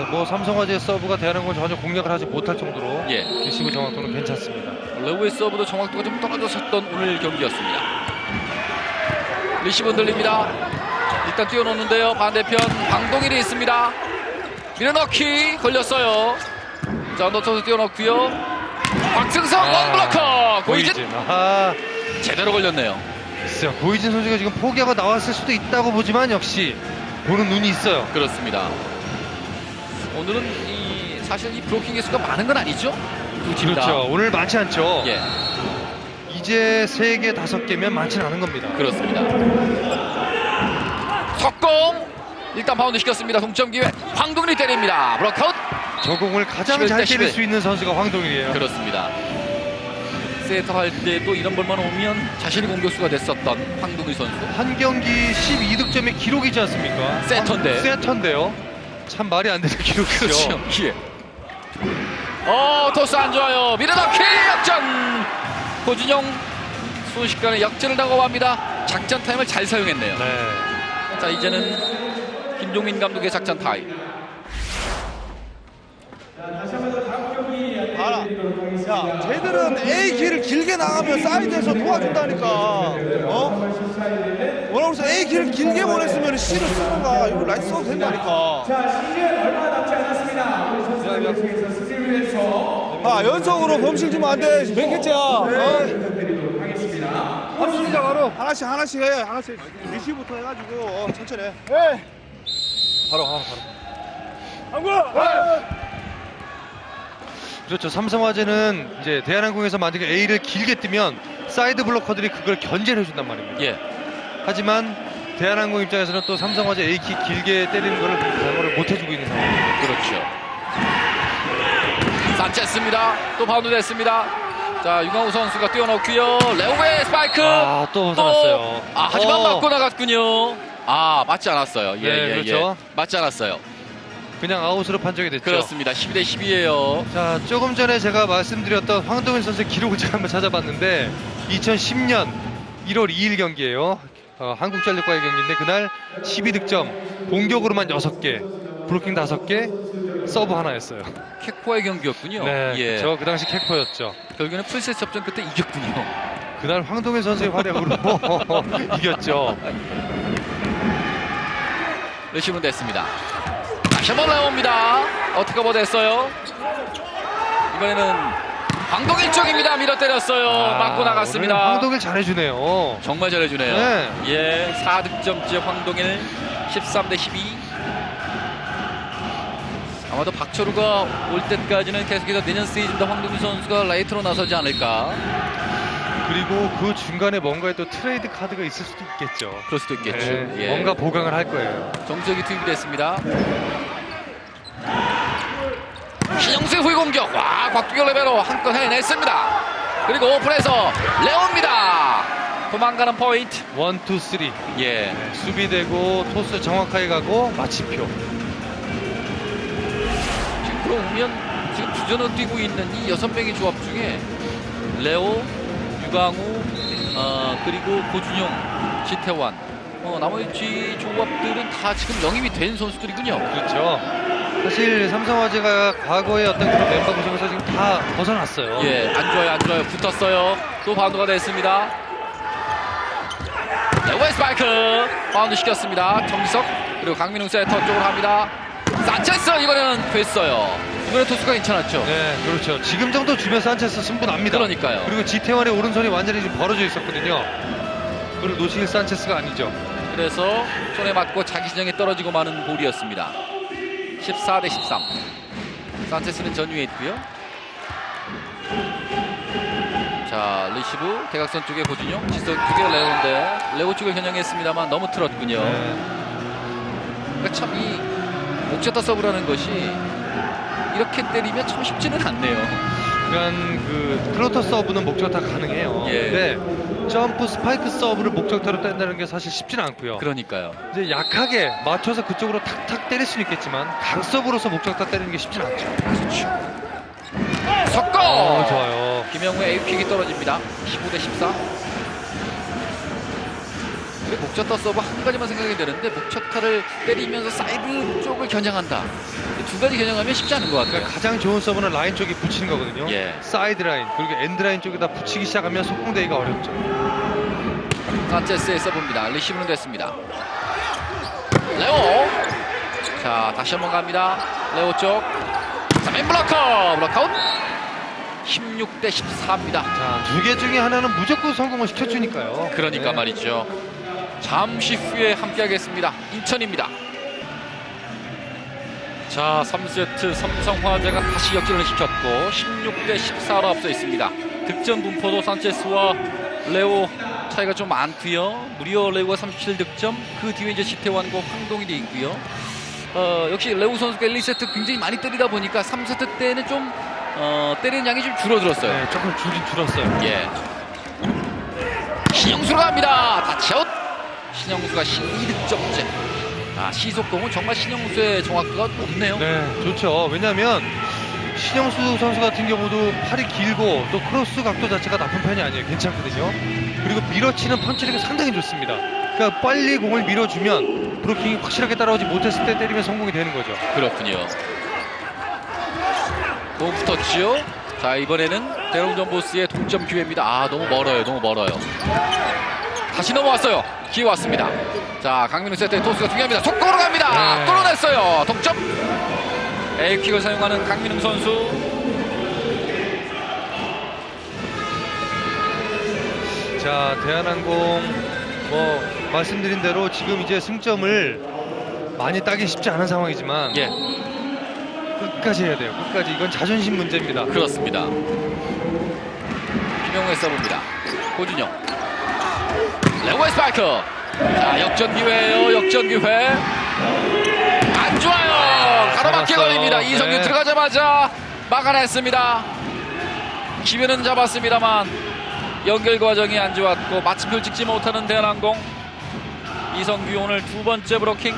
뭐 삼성화재 서브가 대한항공 전혀 공략을 하지 못할 정도로 예. 리시브 정확도는 괜찮습니다. 레오의 서브도 정확도가 좀 떨어졌었던 오늘 경기였습니다. 리시브 흔들립니다. 일단 뛰어놓는데요. 반대편 방동일이 있습니다. 밀어넣기 걸렸어요. 자, 넣어서 뛰어넣고요. 곽승석 원블로커 고이진 제대로 걸렸네요. 글쎄요, 고이진 선수가 지금 포기하고 나왔을 수도 있다고 보지만 역시 보는 눈이 있어요. 그렇습니다. 오늘은 사실 이 브로킹 개수가 많은 건 아니죠? 두 팀 다. 그렇죠. 오늘 많지 않죠. 예, 이제 3개, 5개면 많지는 않은 겁니다. 그렇습니다. 석공 일단 바운드 시켰습니다. 동점 기회. 황동일이 때립니다. 블록아웃. 저 공을 가장 11대 잘 때릴 11. 수 있는 선수가 황동일이에요. 그렇습니다. 세터 할 때도 이런 볼만 오면 자신이 공격수가 됐었던 황동일 선수. 한 경기 12득점의 기록이지 않습니까? 세터인데. 세터인데요. 참 말이 안 되는 기록이죠. 그렇죠. 예. 토스 안 좋아요. 밀어넣기 역전. 고준영 순식간에 역전을 당하고합니다. 작전 타임을 잘 사용했네요. 네. 자, 이제는 김종민 감독의 작전 타임. 알아. 야, 쟤들은 A 길을 길게 나가면 사이드에서 도와준다니까. 뭐라고 해서 A 길을 길게 보냈으면 C를 쓰는가. 이거 라이트 써도 된다니까. 연속으로 범실 주면 안 돼. 몇 개째야? 하나씩 바로. 하나씩 해. 하나씩. 리시부터 해가지고 천천히 해. 바로. 그렇죠. 삼성화재는 이제 대한항공에서 만약에 A를 길게 뜨면 사이드 블로커들이 그걸 견제를 해준단 말입니다. 예. 하지만 대한항공 입장에서는 또 삼성화재 A킥 길게 때리는 거를 방어를 못 해주고 있는 상황입니다. 그렇죠. 산체스입니다. 또 바운드 됐습니다. 자, 유광우 선수가 뛰어넣고요. 레오의 스파이크. 또 벗어났어요. 하지만 맞고 나갔군요. 맞지 않았어요. 예, 네, 그렇죠. 맞지 않았어요. 그냥 아웃으로 판정이 됐죠. 그렇습니다. 12대 12예요. 자, 조금 전에 제가 말씀드렸던 황동일 선수의 기록을 제가 한번 찾아봤는데 2010년 1월 2일 경기예요. 한국전력과의 경기인데 그날 12득점, 공격으로만 6개, 브로킹 5개, 서브 하나였어요. 캡코의 경기였군요. 네, 예. 그 당시 캡코였죠. 결국에는 풀세트 접전 끝에 이겼군요. 그날 황동일 선수의 활약으로 이겼죠. 레시브는 됐습니다. 다시 한번 레오입니다. 어떻게 보됐어요? 이번에는 황동일 쪽입니다. 밀어 때렸어요. 맞고 나갔습니다. 오늘 황동일 잘해주네요. 정말 잘해주네요. 네. 예, 4득점째 황동일 13대12. 아마도 박철우가 올 때까지는 계속해서 내년 시즌도 황동일 선수가 라이트로 나서지 않을까. 그리고 그 중간에 뭔가에 또 트레이드 카드가 있을 수도 있겠죠. 그럴 수도 있겠죠. 네, 예. 뭔가 보강을 할 거예요. 정석이 투입이 됐습니다. 신영수의 후위 공격. 와, 곽두결 레베로 한 건 해냈습니다. 그리고 오픈해서 레오입니다. 도망가는 포인트. 1, 2, 3. 예. 수비되고 토스 정확하게 가고 마침표. 지금 그러고 보면 지금 주전으로 뛰고 있는 이 6명의 조합 중에 레오, 유강우, 그리고 고준용, 지태환, 나머지 조합들은 다 지금 영입이 된 선수들이군요. 그렇죠. 사실 삼성화재가 과거의 어떤 그런 멤버 구성에서 지금 다 벗어났어요. 예, 안 좋아요, 안 좋아요. 붙었어요. 또 바운드가 됐습니다. 레오의 스파이크 바운드 시켰습니다. 정기석 그리고 강민웅 세터 쪽으로 합니다. 산체스 이번에는 됐어요. 이번에 토스가 괜찮았죠. 네, 그렇죠. 지금 정도 주면 산체스 승부납니다. 그러니까요. 그리고 지태환의 오른손이 완전히 지금 벌어져 있었거든요. 그리고 놓칠 산체스가 아니죠. 그래서 손에 맞고 자기 진영에 떨어지고 마는 볼이었습니다. 14대13. 산체스는 전위에 있고요. 자, 리시브 대각선 쪽에 고준용, 지선 쪽에 레오인데 레오 쪽을 겨냥했습니다만 너무 틀었군요. 네. 그러니까 참 이 목젖다 서브라는 것이 이렇게 때리면 참 쉽지는 않네요. 그러니까 그 플로터 서브는 목적타 가능해요. 예. 근데 점프 스파이크 서브를 목적타로 뗀다는 게 사실 쉽지는 않고요. 그러니까요. 이제 약하게 맞춰서 그쪽으로 탁탁 때릴 수는 있겠지만 강서브로서 목적타 때리는 게 쉽지는 않죠. 석거! 좋아요. 김영우의 에이킥이 떨어집니다. 15대14. 목젖타 서브 한 가지만 생각이 되는데 목젖타를 때리면서 사이드 쪽을 겨냥한다. 두 가지 겨냥하면 쉽지 않은 것 같아요. 그러니까 가장 좋은 서브는 라인 쪽에 붙이는 거거든요. 예. 사이드 라인 그리고 엔드 라인 쪽에다 붙이기 시작하면 속공되기가 어렵죠. 산체스의 서브입니다. 리시브는 됐습니다. 레오. 자, 다시 한번 갑니다. 레오 쪽. 자, 맨 블로커. 블록아웃. 16대14입니다. 자, 2개 중에 하나는 무조건 성공을 시켜주니까요. 그러니까 네. 말이죠. 잠시 후에 함께하겠습니다. 인천입니다. 자, 3세트 삼성화재가 다시 역전을 시켰고 16대14로 앞서 있습니다. 득점 분포도 산체스와 레오 차이가 좀 많고요. 무려 레오가 37득점, 그 뒤에 이제 지태환과 황동일이 있고요. 역시 레오 선수가 1, 2세트 굉장히 많이 때리다 보니까 3세트 때는 좀 때리는 양이 좀 줄어들었어요. 네, 조금 줄었어요. 예. 신영수로 갑니다. 다치아웃. 신영수가 12득점째. 아, 시속공은 정말 신영수의 정확도가 높네요. 네, 좋죠. 왜냐하면 신영수 선수 같은 경우도 팔이 길고 또 크로스 각도 자체가 나쁜 편이 아니에요. 괜찮거든요. 그리고 밀어치는 펀치력이 상당히 좋습니다. 그러니까 빨리 공을 밀어주면 브로킹이 확실하게 따라오지 못했을 때 때리면 성공이 되는 거죠. 그렇군요. 공 붙었지요. 자, 이번에는 대롱전보스의 동점 기회입니다. 아, 너무 멀어요. 너무 멀어요. 다시 넘어왔어요. 기회 왔습니다. 자, 강민우 세트의 토스가 중요합니다. 속공으로 갑니다. 네. 뚫어냈어요. 동점. 에이킥을 사용하는 강민우 선수. 자, 대한항공 뭐 말씀드린 대로 지금 이제 승점을 많이 따기 쉽지 않은 상황이지만 예, 끝까지 해야 돼요. 끝까지. 이건 자존심 문제입니다. 그렇습니다. 김영우의 서브입니다. 고준영. 레오의 스파이크. 자, 역전 기회예요. 역전 기회. 안 좋아요. 가로막기 잡았어요. 걸립니다. 이성균 네. 들어가자마자 막아냈습니다. 기회는 잡았습니다만 연결 과정이 안 좋았고 마침표를 찍지 못하는 대한항공. 이성규 오늘 두 번째 브로킹.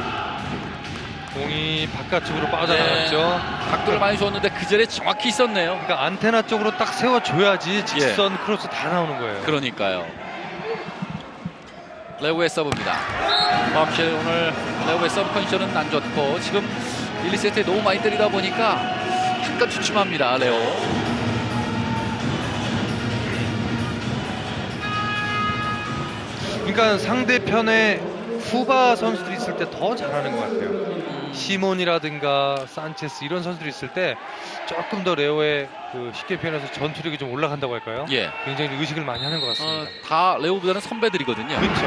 공이 바깥쪽으로 빠져나갔죠. 각도를 많이 줬는데 그 자리에 정확히 있었네요. 그러니까 안테나 쪽으로 딱 세워줘야지 직선 크로스 다 나오는 거예요. 그러니까요. 레오의 서브입니다. 확실히 오늘 레오의 서브 컨디션은 안 좋고 지금 1, 2세트에 너무 많이 때리다 보니까 약간 주춤합니다. 레오. 그러니까 상대편에 후바 선수들이 있을 때 더 잘하는 것 같아요. 시몬이라든가 산체스 이런 선수들이 있을 때 조금 더 레오의 그 쉽게 표현해서 전투력이 좀 올라간다고 할까요? 예. 굉장히 의식을 많이 하는 것 같습니다. 다 레오보다는 선배들이거든요. 그렇죠.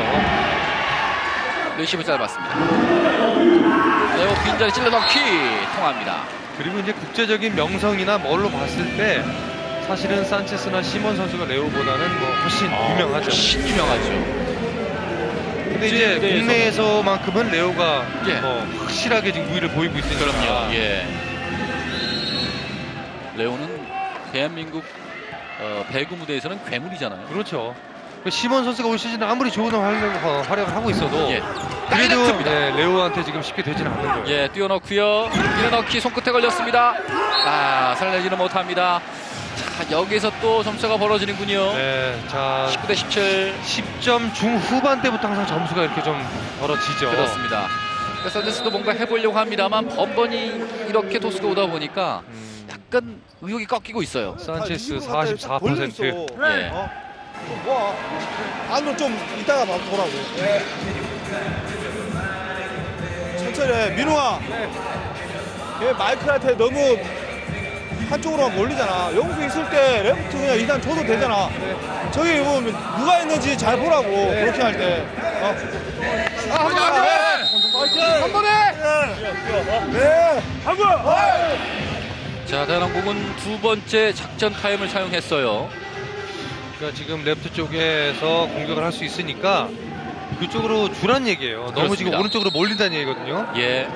레시브 짧았습니다. 레오 빈자리 찔러넣기 통합니다. 그리고 이제 국제적인 명성이나 뭘로 봤을 때 사실은 산체스나 시몬 선수가 레오보다는 뭐 훨씬 유명하죠. 훨씬 유명하죠. 근데 이제 국제대회에서는- 국내에서만큼은 레오가 예. 확실하게 지금 우위를 보이고 있으니까. 그럼요. 예. 레오는 대한민국 배구 무대에서는 괴물이잖아요. 그렇죠. 시몬 선수가 올 시즌에 아무리 좋은 활약을 하고 있어도 예. 그래도 다이렉트입니다. 레오한테 지금 쉽게 되지는 않는 거예요. 예, 뛰어넣고요. 밀어넣기 손끝에 걸렸습니다. 살려지는 못합니다. 자, 여기서 또 점수가 벌어지는군요. 네, 자 19대 17. 10점 중후반대부터 항상 점수가 이렇게 좀 벌어지죠. 그렇습니다. 산체스도 뭔가 해보려고 합니다만 번번이 이렇게 토스가 오다 보니까 약간 의욕이 꺾이고 있어요. 산체스 다 일부러 갖다 44%. 벌려 있어. 예. 좀 모아. 안으로 좀 이따가 막 보라고. 천천히 해. 민우아. 걔 마이클한테 너무 한쪽으로만 몰리잖아. 영수 있을 때 레프트 그냥 이단 줘도 되잖아. 저기 보면 누가 있는지 잘 보라고. 그렇게 할 때. 한 번에. 네. 한 번. 자, 대한항공은 두 번째 작전 타임을 사용했어요. 그러니까 지금 레프트 쪽에서 공격을 할 수 있으니까 그쪽으로 주란 얘기예요. 너무 지금 그렇습니다. 오른쪽으로 몰린다는 얘기거든요. 예.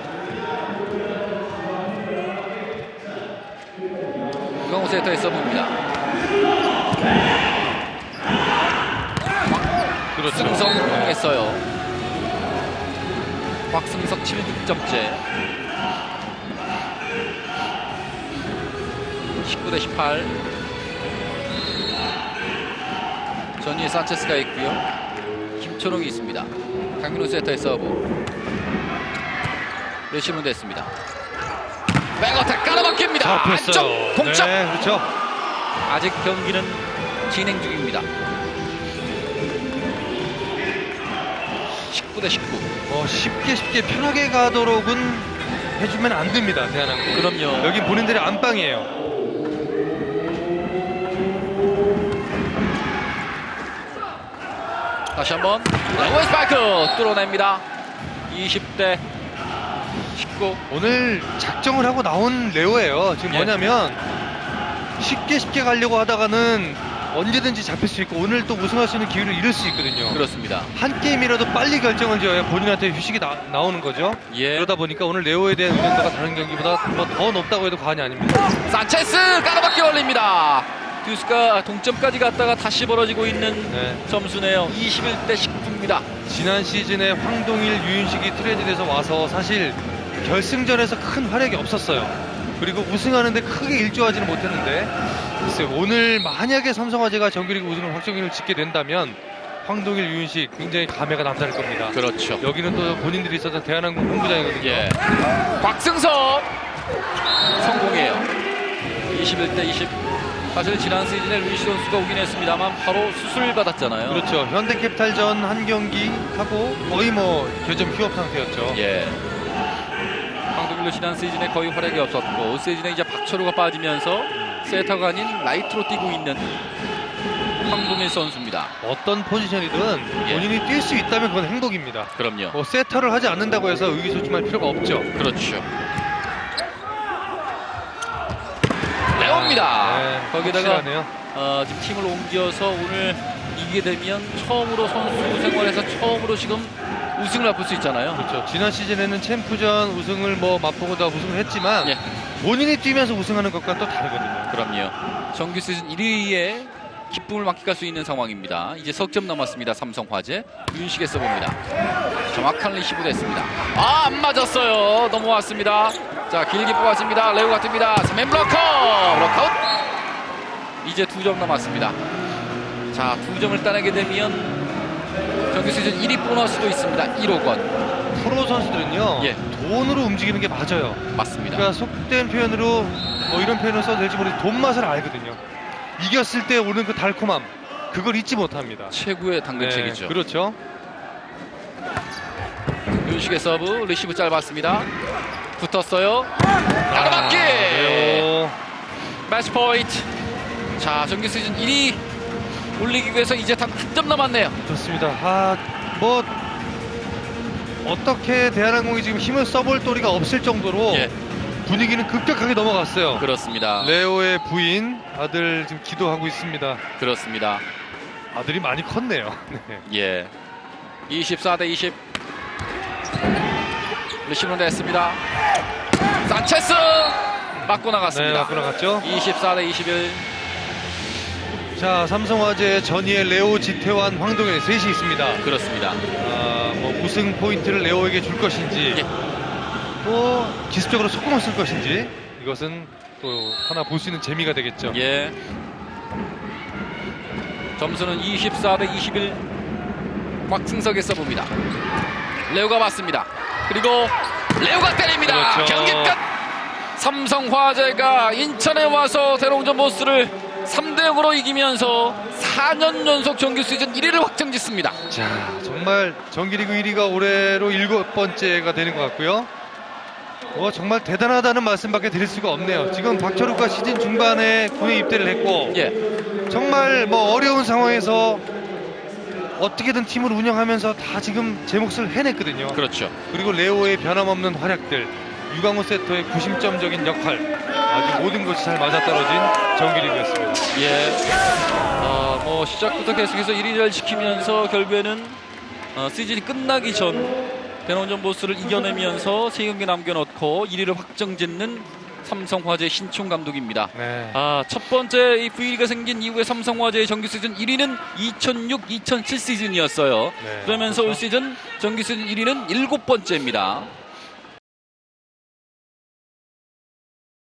유강호 세터의 서브입니다. 그렇죠. 승성 했어요. 곽승석 7득점째. 19대 18. 전위에 산체스가 있고요. 김초롱이 있습니다. 강민호 세터의 서브. 레시브 됐습니다. 백어택 깔아먹힙니다. 안쪽 잡혔어요. 동점. 네, 그렇죠. 아직 경기는 진행 중입니다. 19대 19. 쉽게 편하게 가도록은 해주면 안 됩니다. 대한항공. 그럼요. 여기 본인들의 안방이에요. 다시 한번 레오의 스파이크 뚫어냅니다. 20대 19. 오늘 작정을 하고 나온 레오예요. 지금 예. 뭐냐면 쉽게 가려고 하다가는 언제든지 잡힐 수 있고 오늘 또 우승할 수 있는 기회를 잃을 수 있거든요. 그렇습니다. 한 게임이라도 빨리 결정을 지어야 본인한테 휴식이 나오는 거죠. 예. 그러다 보니까 오늘 레오에 대한 의존도가 다른 경기보다 뭐 더 높다고 해도 과언이 아닙니다. 산체스 깔아박기 올립니다. 듀스가 동점까지 갔다가 다시 벌어지고 있는 네. 점수네요. 21대 19입니다. 지난 시즌에 황동일, 유윤식이 트레이드돼서 와서 사실 결승전에서 큰 활약이 없었어요. 그리고 우승하는데 크게 일조하지는 못했는데 글쎄요, 오늘 만약에 삼성화재가 정규리그 우승을 확정을 짓게 된다면 황동일, 유윤식 굉장히 감회가 남다를 겁니다. 그렇죠. 여기는 또 본인들이 있었던 대한항공 홈구장이거든요. 예. 곽승석 성공해요. 21대 20. 사실 지난 시즌에 루이시 선수가 오긴 했습니다만 바로 수술을 받았잖아요. 그렇죠. 현대캐피탈전 한 경기 하고 거의 뭐 개점 휴업 상태였죠. 예. 황동일도 지난 시즌에 거의 활약이 없었고 시즌에 이제 박철호가 빠지면서 세터가 아닌 라이트로 뛰고 있는 황동일 선수입니다. 어떤 포지션이든 예. 본인이 뛸 수 있다면 그건 행복입니다. 그럼요. 뭐 세터를 하지 않는다고 해서 의기소침할 필요가 없죠. 그렇죠. 레오입니다. 네, 거기다가 확실하네요. 지금 팀을 옮겨서 오늘 이기게 되면 처음으로 선수 생활에서 처음으로 지금 우승을 앞을 수 있잖아요. 그렇죠. 지난 시즌에는 챔프전 우승을 뭐 맛보고 다 우승을 했지만 예. 본인이 뛰면서 우승하는 것과 또 다르거든요. 그럼요. 정규 시즌 1위에 기쁨을 만끽할 수 있는 상황입니다. 이제 석점 남았습니다. 삼성화재. 윤식의 서브입니다. 정확한 리시브 됐습니다. 안 맞았어요. 넘어왔습니다. 자, 길게 뽑았습니다. 레오가 뜹니다. 3맨 블로커아웃. 이제 2점 남았습니다. 자, 2점을 따내게 되면 정규 시즌 1위 보너스도 있습니다. 1억 원. 프로 선수들은요, 예. 돈으로 움직이는 게 맞아요. 맞습니다. 그러니까 속된 표현으로 뭐 이런 표현을 써도 될지 모르겠는데 돈 맛을 알거든요. 이겼을 때 오는 그 달콤함, 그걸 잊지 못합니다. 최고의 당근책이죠. 그렇죠. 윤식의 서브, 리시브 짧았습니다. 붙었어요. 가로막기! 네. 매치 포인트. 자, 정규 시즌 1위 올리기 위해서 이제 단 한 점 남았네요. 좋습니다. 뭐 어떻게 대한항공이 지금 힘을 써볼 도리가 없을 정도로 예, 분위기는 급격하게 넘어갔어요. 그렇습니다. 레오의 부인, 아들 지금 기도하고 있습니다. 그렇습니다. 아들이 많이 컸네요. 네. 예. 24대 20. 리시브는 됐습니다. 산체스! 맞고 네, 나갔습니다. 앞으로 갔죠. 24대 21. 자, 삼성화재, 전희의 레오, 지태환, 황동현 셋이 있습니다. 그렇습니다. 뭐 우승 포인트를 레오에게 줄 것인지, 예. 또 기습적으로 속공을 쓸 것인지, 이것은 또 하나 볼 수 있는 재미가 되겠죠. 예. 점수는 24대 21. 곽승석의 서브입니다. 레오가 맞습니다. 그리고 레오가 때립니다. 그렇죠. 경기 끝. 삼성화재가 인천에 와서 대롱전 보스를 3대 0으로 이기면서 4년 연속 정규 시즌 1위를 확정짓습니다. 자, 정말 정규리그 1위가 올해로 7번째가 되는 것 같고요. 정말 대단하다는 말씀밖에 드릴 수가 없네요. 지금 박철욱과 시즌 중반에 군에 입대를 했고, 예. 정말 뭐 어려운 상황에서 어떻게든 팀을 운영하면서 다 지금 제 몫을 해냈거든요. 그렇죠. 그리고 레오의 변함없는 활약들, 유강호 세터의 구심점적인 역할, 아주 모든 것이 잘 맞아떨어진 정규리그였습니다. 예. 뭐 시작부터 계속해서 1위를 지키면서 결국에는 시즌이 끝나기 전 대롱전 보스를 이겨내면서 3경기 남겨놓고 1위를 확정짓는 삼성화재 신총 감독입니다. 네. 첫 번째 이 V리그가 생긴 이후에 삼성화재의 정규 시즌 1위는 2006-2007 시즌이었어요. 네, 그러면서 올 그렇죠. 시즌 정규 시즌 1위는 7번째입니다.